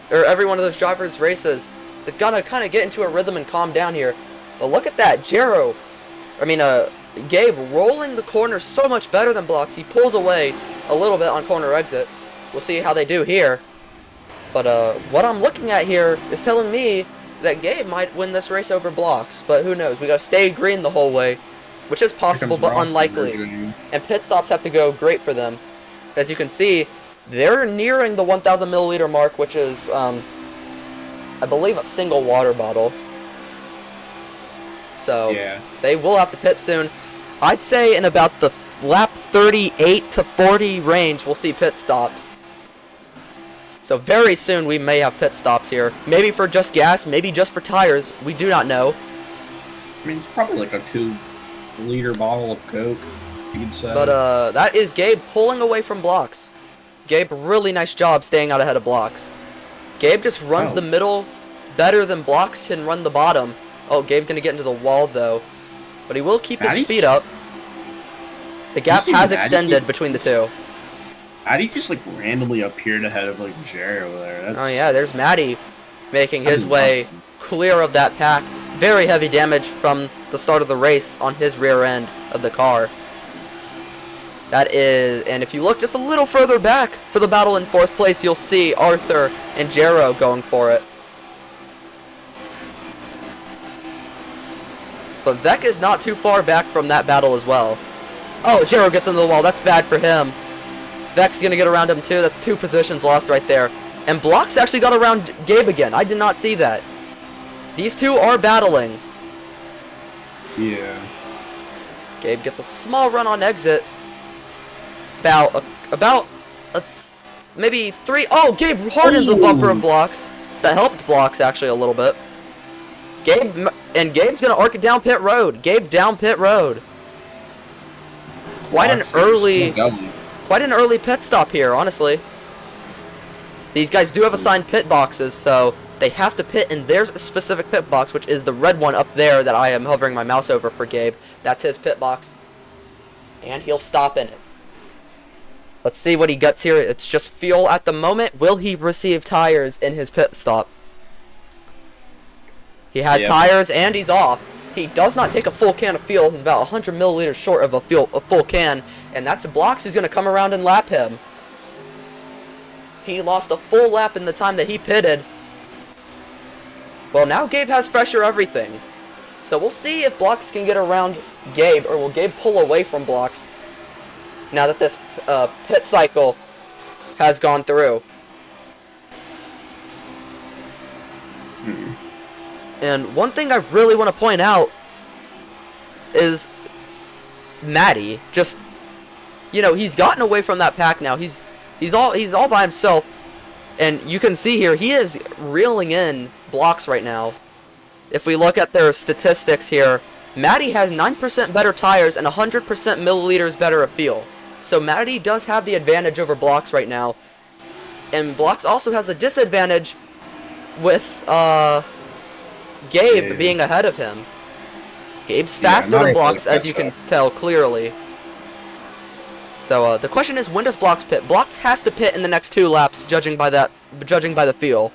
Or every one of those drivers' races. They've got to kind of get into a rhythm and calm down here. But look at that, Gabe rolling the corner so much better than Blocks. He pulls away a little bit on corner exit. We'll see how they do here. But what I'm looking at here is telling me that Gabe might win this race over Blocks. But who knows? We gotta stay green the whole way, which is possible but unlikely. And pit stops have to go great for them. As you can see, they're nearing the 1,000 milliliter mark, which is, I believe, a single water bottle. So, yeah, they will have to pit soon. I'd say in about the lap 38 to 40 range, we'll see pit stops. So very soon we may have pit stops here. Maybe for just gas, maybe just for tires. We do not know. I mean, it's probably like a 2-liter bottle of Coke, you could say. But that is Gabe pulling away from Blocks. Gabe, really nice job staying out ahead of Blocks. Gabe just runs the middle better than Blocks can run the bottom. Oh, Gabe gonna get into the wall though. But he will keep his speed up. The gap has extended between the two. How do you just like randomly appeared ahead of like Jerry over there? Oh yeah, there's Matty making his way clear of that pack. Very heavy damage from the start of the race on his rear end of the car. That is, and if you look just a little further back for the battle in 4th place, you'll see Arthur and Jero going for it. But Vec is not too far back from that battle as well. Oh, Jero gets into the wall. That's bad for him. Vec's going to get around him too. That's 2 positions lost right there. And Blocks actually got around Gabe again. I did not see that. These two are battling. Yeah. Gabe gets a small run on exit. Maybe 3. Oh, Gabe hardened the bumper of Blocks. That helped Blocks actually a little bit. Gabe's gonna arc it down pit road. Gabe down pit road. Quite an early pit stop here, honestly. These guys do have assigned pit boxes, so they have to pit in their specific pit box, which is the red one up there that I am hovering my mouse over for Gabe. That's his pit box. And he'll stop in it. Let's see what he gets here. It's just fuel at the moment. Will he receive tires in his pit stop? He has tires and he's off. He does not take a full can of fuel. He's about 100 milliliters short of a full can. And that's Blocks who's going to come around and lap him. He lost a full lap in the time that he pitted. Well, now Gabe has fresher everything. So we'll see if Blocks can get around Gabe, or will Gabe pull away from Blocks now that this pit cycle has gone through. And one thing I really want to point out is Matty. Just, you know, he's gotten away from that pack now. He's all by himself, and you can see here he is reeling in Blocks right now. If we look at their statistics here, Matty has 9% better tires and 100% milliliters better of fuel. So Matty does have the advantage over Blocks right now, and Blocks also has a disadvantage with Gabe being ahead of him. Gabe's faster than Blocks, as you can tell clearly. So the question is, when does Blocks pit? Blocks has to pit in the next 2 laps, judging by the fuel.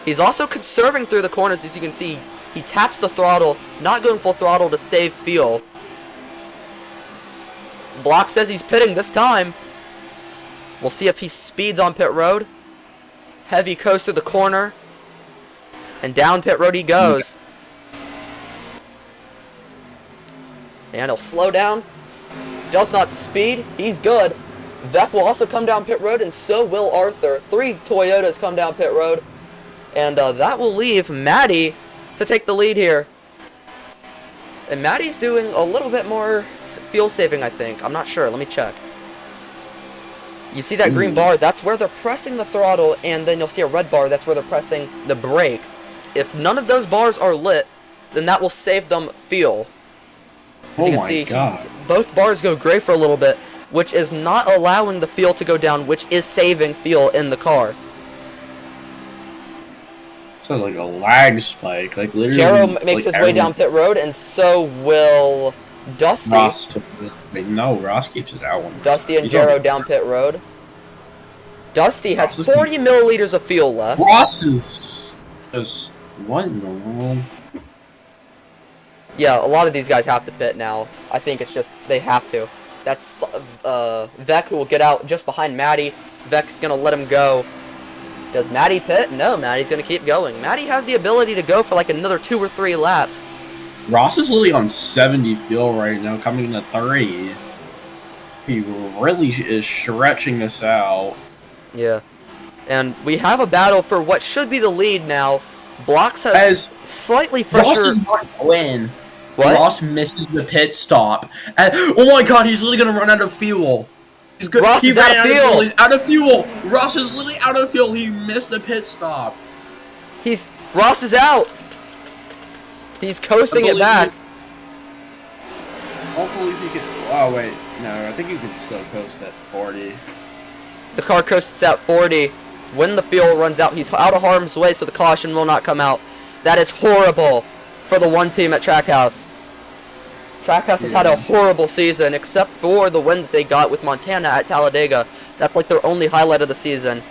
He's also conserving through the corners, as you can see. He taps the throttle, not going full throttle to save fuel. Blocks says he's pitting this time. We'll see if he speeds on pit road. Heavy coast through the corner. And down pit road he goes. And he'll slow down. Does not speed. He's good. Vec will also come down pit road, and so will Arthur. 3 Toyotas come down pit road. And that will leave Matty to take the lead here. And Matty's doing a little bit more fuel saving, I think. I'm not sure. Let me check. You see that green bar? That's where they're pressing the throttle, and then you'll see a red bar. That's where they're pressing the brake. If none of those bars are lit, then that will save them fuel. As you can see, both bars go gray for a little bit, which is not allowing the fuel to go down, which is saving fuel in the car. Sounds like a lag spike, like literally. Jero makes his way down pit road, and so will Dusty. Ross keeps it out one. Dusty and Jero down pit road. Dusty has 40 milliliters of fuel left. Ross is just what in the world? Yeah, a lot of these guys have to pit now. I think it's just they have to. That's Vec who will get out just behind Maddie. Vec's gonna let him go. Does Maddie pit? No, Maddie's gonna keep going. Maddie has the ability to go for like another 2 or 3 laps. Ross is literally on 70 fuel right now, coming into 3. He really is stretching this out. Yeah. And we have a battle for what should be the lead now. Blocks has slightly fresher. Ross is not win. What? Ross misses the pit stop. And, oh my god, he's literally gonna run out of fuel. He's good. Ross is out of fuel. He's out of fuel. Ross is literally out of fuel. He missed the pit stop. Ross is out. He's coasting it back. I don't believe he can. Oh wait, no, I think you can still coast at 40. The car coasts at 40. When the fuel runs out, he's out of harm's way, so the caution will not come out. That is horrible for the one team at Trackhouse. Trackhouse has had a horrible season, except for the win that they got with Montana at Talladega. That's like their only highlight of the season.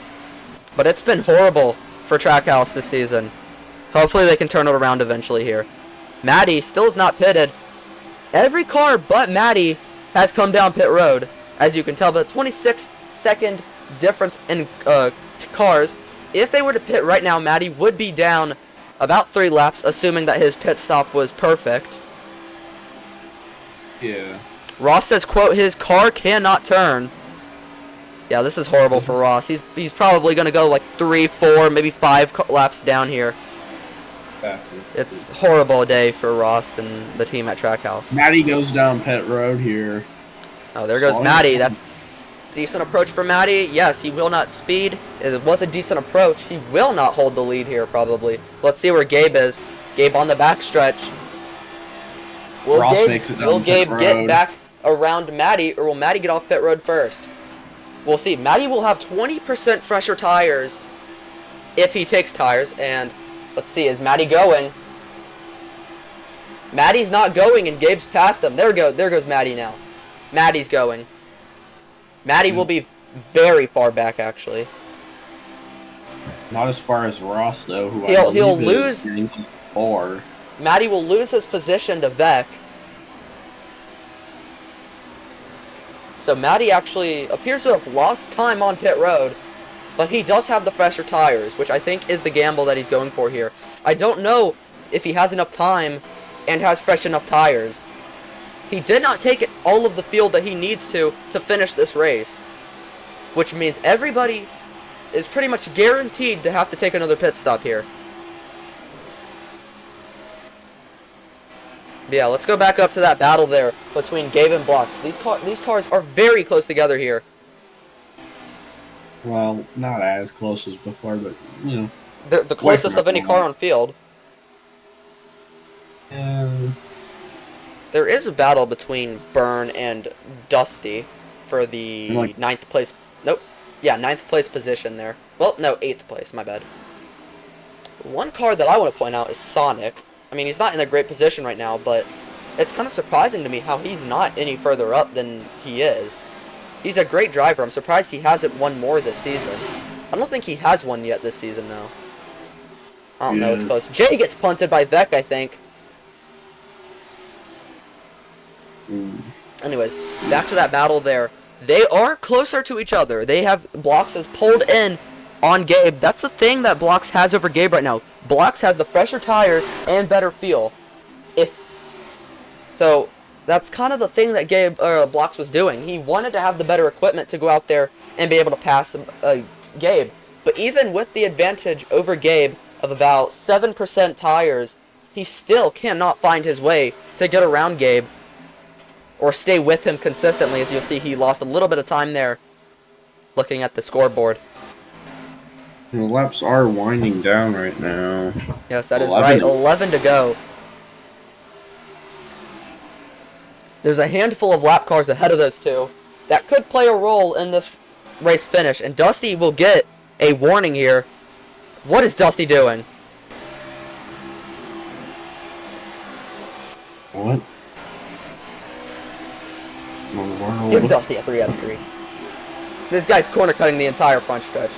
But it's been horrible for Trackhouse this season. Hopefully they can turn it around eventually here. Maddie still is not pitted. Every car but Maddie has come down pit road, as you can tell by the 26-second difference in cars. If they were to pit right now, Maddie would be down about 3 laps, assuming that his pit stop was perfect. Yeah. Ross says, quote, his car cannot turn. Yeah, this is horrible for Ross. He's probably going to go like 3, 4, maybe 5 laps down here. It's a horrible day for Ross and the team at Trackhouse. Maddie goes down pit road here. Oh, there goes Maddie. That's decent approach for Maddie. Yes, he will not speed. It was a decent approach. He will not hold the lead here, probably. Let's see where Gabe is. Gabe on the backstretch. Will Gabe get back around Maddie, or will Maddie get off pit road first? We'll see. Maddie will have 20% fresher tires if he takes tires, and let's see, is Maddie going? Maddie's not going, and Gabe's past him. There goes Maddie now. Maddie's going. Maddie will be very far back, actually. Not as far as Ross, though, who he'll lose. Or Maddie will lose his position to Vec. So Maddie actually appears to have lost time on pit road, but he does have the fresher tires, which I think is the gamble that he's going for here. I don't know if he has enough time and has fresh enough tires. He did not take all of the fuel that he needs to finish this race, which means everybody is pretty much guaranteed to have to take another pit stop here. But yeah, let's go back up to that battle there between Gabe and Blocks. These cars are very close together here. Well, not as close as before, but, you know. The closest of any car on field. There is a battle between Byrne and Dusty for the 9th place. Nope. Yeah, 9th place position there. Well, no, 8th place, my bad. One car that I want to point out is Sonic. I mean, he's not in a great position right now, but it's kind of surprising to me how he's not any further up than he is. He's a great driver. I'm surprised he hasn't won more this season. I don't think he has won yet this season, though. I don't know, it's close. Jay gets punted by Vec, I think. Anyways, back to that battle there. They are closer to each other. They have Blocks has pulled in on Gabe. That's the thing that Blocks has over Gabe right now. Blocks has the fresher tires and better fuel. So that's kind of the thing that Blocks was doing. He wanted to have the better equipment to go out there and be able to pass Gabe. But even with the advantage over Gabe of about 7% tires, he still cannot find his way to get around Gabe or stay with him consistently. As you'll see, he lost a little bit of time there looking at the scoreboard. The laps are winding down right now. Yes, that is right. 11 to go. There's a handful of lap cars ahead of those two that could play a role in this race finish, and Dusty will get a warning here. What is Dusty doing? What? Give Dusty a 3 out of 3. This guy's corner cutting the entire front stretch.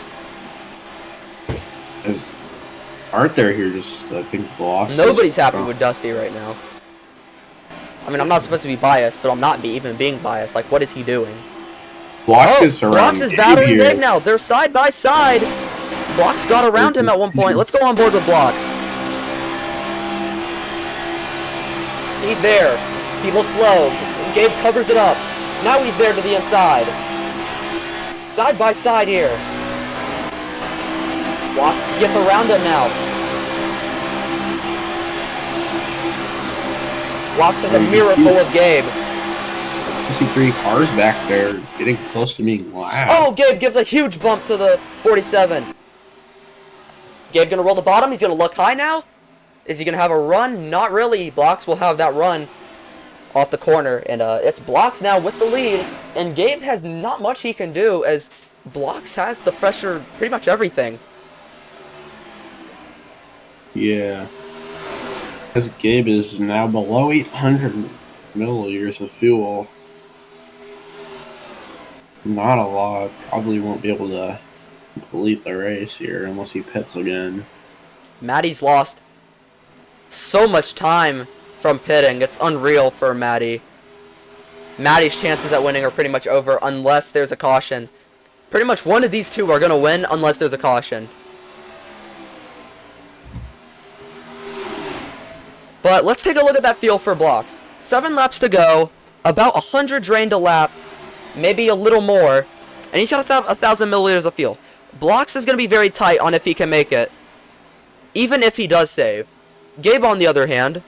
Aren't there here just, I think, Blocks? Nobody's happy with Dusty right now. I mean, I'm not supposed to be biased, but I'm not even being biased. Like, what is he doing? Block is around Blocks is Gabe battling here. Gabe now. They're side by side. Blocks got around him at one point. Let's go on board with Blocks. He's there. He looks low. Gabe covers it up. Now he's there to the inside. Side by side here. Blocks gets around him now. Blocks has a mirror full of Gabe. You see 3 cars back there getting close to being loud. Oh, Gabe gives a huge bump to the 47. Gabe gonna roll the bottom. He's gonna look high now. Is he gonna have a run? Not really. Blocks will have that run off the corner, and it's Blocks now with the lead. And Gabe has not much he can do, as Blocks has the pressure pretty much everything. Yeah. As Gabe is now below 800 milliliters of fuel. Not a lot. Probably won't be able to complete the race here unless he pits again. Maddie's lost so much time from pitting. It's unreal for Maddie. Maddie's chances at winning are pretty much over unless there's a caution. Pretty much one of these two are going to win unless there's a caution. But let's take a look at that field for Blocks. 7 laps to go, about 100 drained a lap, maybe a little more, and he's got 1,000 milliliters of fuel. Blocks is going to be very tight on if he can make it, even if he does save. Gabe, on the other hand,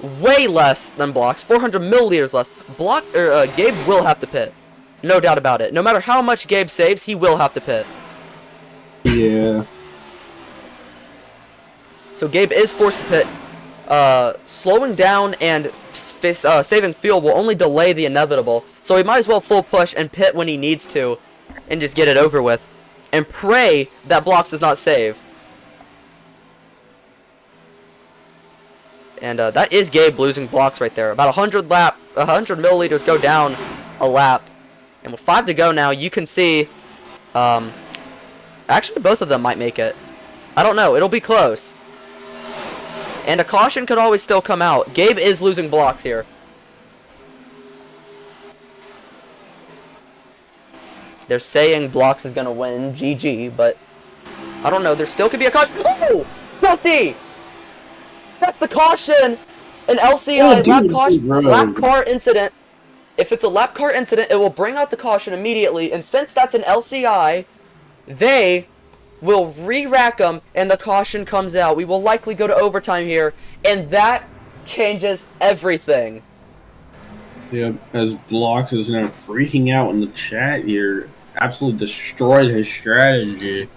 way less than Blocks, 400 milliliters less. Gabe will have to pit, no doubt about it. No matter how much Gabe saves, he will have to pit. Yeah. So Gabe is forced to pit. Slowing down and saving fuel will only delay the inevitable, so he might as well full push and pit when he needs to, and just get it over with, and pray that Blocks does not save. And that is Gabe losing Blocks right there. About 100 milliliters go down a lap, and with 5 to go now, you can see, actually both of them might make it. I don't know, it'll be close. And a caution could always still come out. Gabe is losing Blocks here. They're saying Blocks is going to win. GG, but I don't know. There still could be a caution. Oh! Dusty! That's the caution! An LCI lap car incident. If it's a lap car incident, it will bring out the caution immediately. And since that's an LCI, they will re-rack them, and the caution comes out. We will likely go to overtime here, and that changes everything. Yeah, as Blocks is now freaking out in the chat here. Absolutely destroyed his strategy.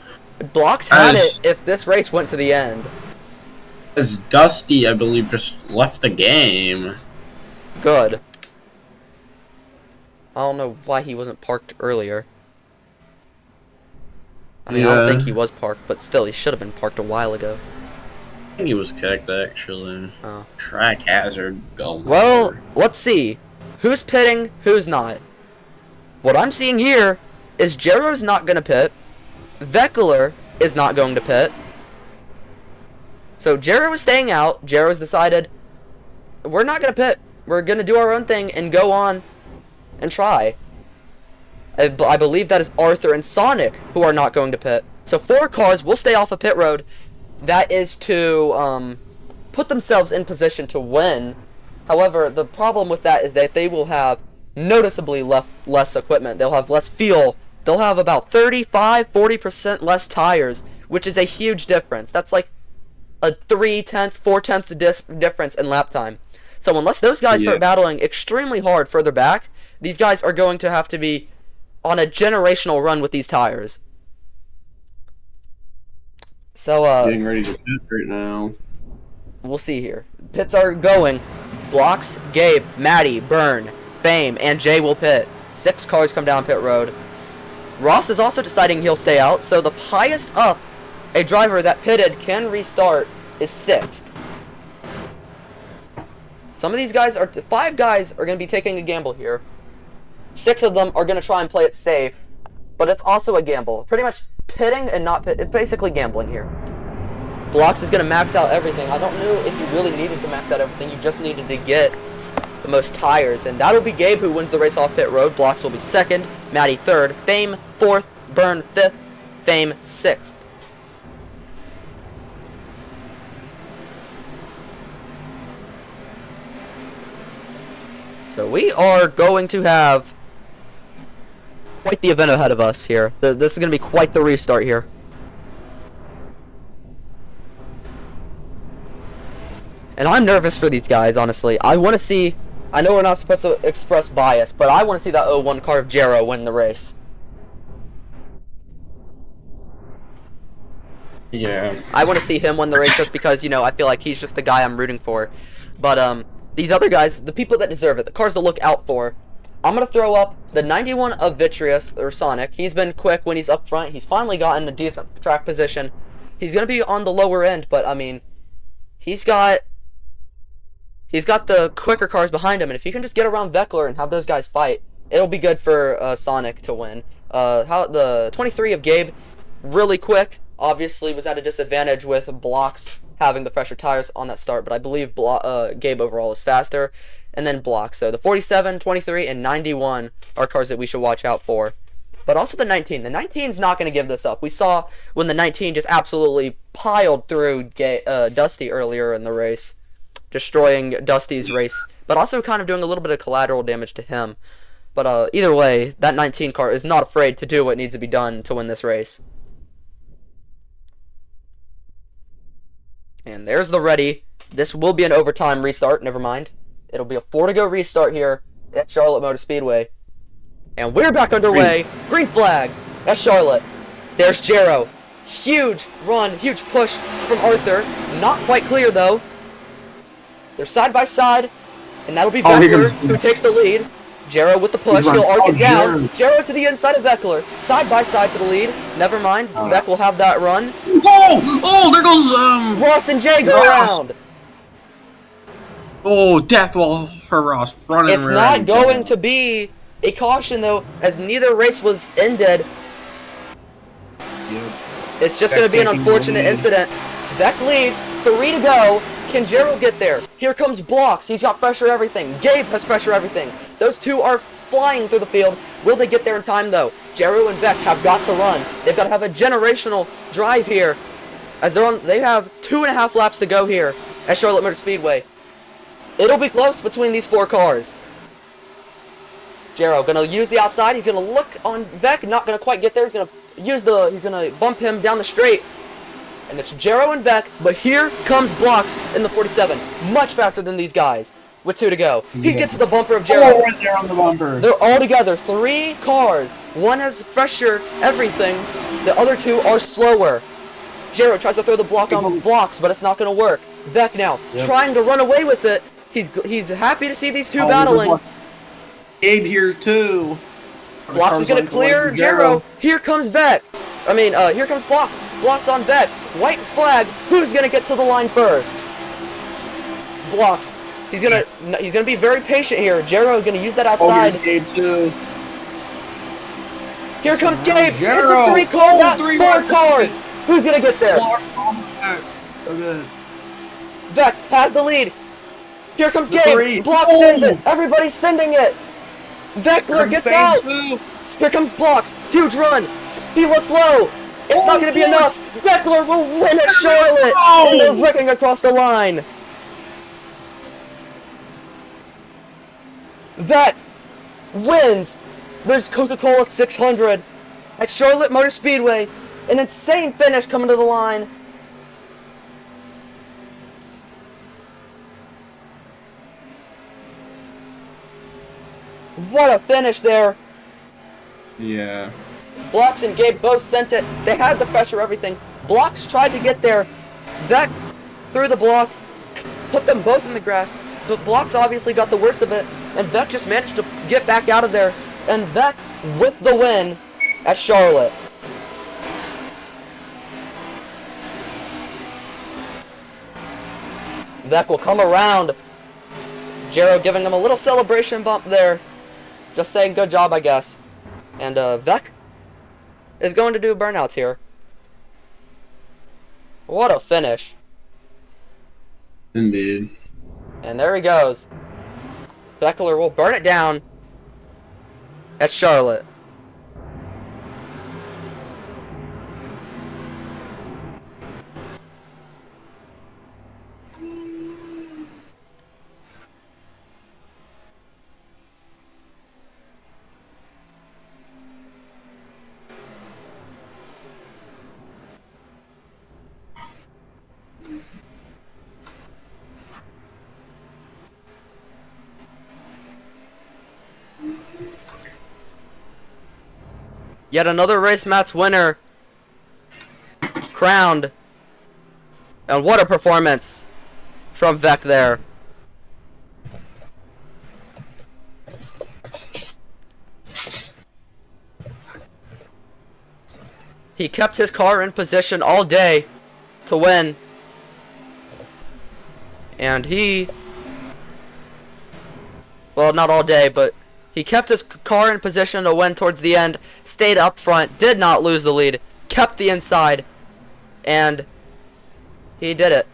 Blocks had it if this race went to the end. As Dusty, I believe, just left the game. Good. I don't know why he wasn't parked earlier. I mean, I don't think he was parked, but still, he should have been parked a while ago. I think he was kicked, actually. Oh. Track hazard going. Well, let's see. Who's pitting, who's not? What I'm seeing here is Jero's not going to pit. Veckler is not going to pit. So Jero is staying out. Jero's decided, we're not going to pit. We're going to do our own thing and go on and try. I believe that is Arthur and Sonic who are not going to pit. So 4 cars will stay off of pit road. That is to put themselves in position to win. However, the problem with that is that they will have noticeably less equipment. They'll have less fuel. They'll have about 35-40% less tires, which is a huge difference. That's like a 3/10, 4/10 difference in lap time. So unless those guys start battling extremely hard further back, these guys are going to have to be on a generational run with these tires. So, getting ready to pit right now. We'll see here. Pits are going. Blocks, Gabe, Maddie, Burn, Fame, and Jay will pit. 6 cars come down pit road. Ross is also deciding he'll stay out, so the highest up a driver that pitted can restart is 6th. Some of these guys 5 guys are going to be taking a gamble here. 6 of them are going to try and play it safe, but it's also a gamble. Pretty much pitting and not pit. It's basically gambling here. Blocks is going to max out everything. I don't know if you really needed to max out everything. You just needed to get the most tires, and that'll be Gabe who wins the race off pit road. Blocks will be 2nd, Maddie 3rd, Fame 4th, Burn 5th, Fame 6th. So we are going to have quite the event ahead of us here. This is going to be quite the restart here. And I'm nervous for these guys, honestly. I want to see... I know we're not supposed to express bias, but I want to see that 01 car of Jero win the race. Yeah. I want to see him win the race just because, you know, I feel like he's just the guy I'm rooting for. But, these other guys, the people that deserve it, the cars to look out for, I'm going to throw up the 91 of Vitreous, or Sonic. He's been quick when he's up front. He's finally gotten a decent track position. He's going to be on the lower end, but, I mean, he's got the quicker cars behind him, and if he can just get around Veckler and have those guys fight, it'll be good for Sonic to win. The 23 of Gabe, really quick, obviously was at a disadvantage with Blocks having the fresher tires on that start, but I believe Gabe overall is faster, and then Blocks. So the 47, 23, and 91 are cars that we should watch out for. But also the 19. The 19's not going to give this up. We saw when the 19 just absolutely piled through Dusty earlier in the race, destroying Dusty's race, but also kind of doing a little bit of collateral damage to him. But either way, that 19 car is not afraid to do what needs to be done to win this race. And there's the ready. This will be an overtime restart, never mind. It'll be a 4-to-go restart here at Charlotte Motor Speedway. And we're back underway. Green flag at Charlotte. There's Jero. Huge run, huge push from Arthur. Not quite clear, though. They're side by side, and that'll be Veckler who takes the lead. Jero with the push, he'll arc it down. Jero to the inside of Veckler, side by side for the lead. Never mind, Veck will have that run. Oh, there goes Ross and Jay go around. Oh, death wall for Ross, front and It's rear. not going to be a caution though, as neither race was ended. Yep. It's just going to be an unfortunate incident. Veck leads, 3 to go. Can Jero get there? Here comes Blocks. He's got fresher everything. Gabe has fresher everything. Those two are flying through the field. Will they get there in time, though? Jero and Veck have got to run. They've got to have a generational drive here, as they have 2.5 laps to go here at Charlotte Motor Speedway. It'll be close between these 4 cars. Jero gonna use the outside. He's gonna look on Veck. Not gonna quite get there. He's gonna bump him down the straight. And it's Jero and Veck, but here comes Blocks in the 47. Much faster than these guys with 2 to go. He gets to the bumper of Jero. Oh, right there on the bumper. They're all together. 3 cars. One has fresher everything. The other 2 are slower. Jero tries to throw the block on Blocks, but it's not going to work. Veck now trying to run away with it. He's happy to see these 2 battling. Gabe here too. Blocks is going to clear Jero. Here comes Veck. Here comes Block. Blocks on Veck. White flag. Who's gonna get to the line first? Blocks. He's gonna be very patient here. Jero gonna use that outside. Oh, here's Gabe too. Here comes Gabe. It's a Jero. 3-car, not 4 cars. Who's gonna get there? So good. Veck has the lead. Here comes The Gabe. 3. Blocks sends it. Everybody's sending it. Veckler gets out. Here comes Blocks. Huge run. He looks low. It's not going to be enough. Veckler will win at Charlotte. And they're wrecking across the line. Veck wins. There's Coca-Cola 600 at Charlotte Motor Speedway. An insane finish coming to the line. What a finish there. Yeah. Blocks and Gabe both sent it. They had the fresher everything. Blocks tried to get there. Veck threw the block, put them both in the grass, but Blocks obviously got the worst of it, and Veck just managed to get back out of there. And Veck with the win at Charlotte. Veck will come around. Jero giving him a little celebration bump there. Just saying good job, I guess. And Veck is going to do burnouts here. What a finish. Indeed. And there he goes. Veckler will burn it down at Charlotte. Yet another Racemats winner crowned. And what a performance from Vec there. He kept his car in position all day to win. And well, not all day, but he kept his car in position to win towards the end, stayed up front, did not lose the lead, kept the inside, and he did it.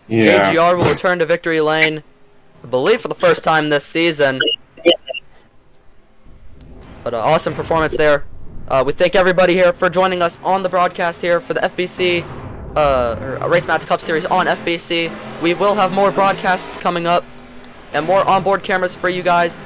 Yeah. JGR will return to victory lane, I believe for the first time this season. But an awesome performance there. We thank everybody here for joining us on the broadcast here for the FBC, or Racemats Cup Series on FBC. We will have more broadcasts coming up and more onboard cameras for you guys.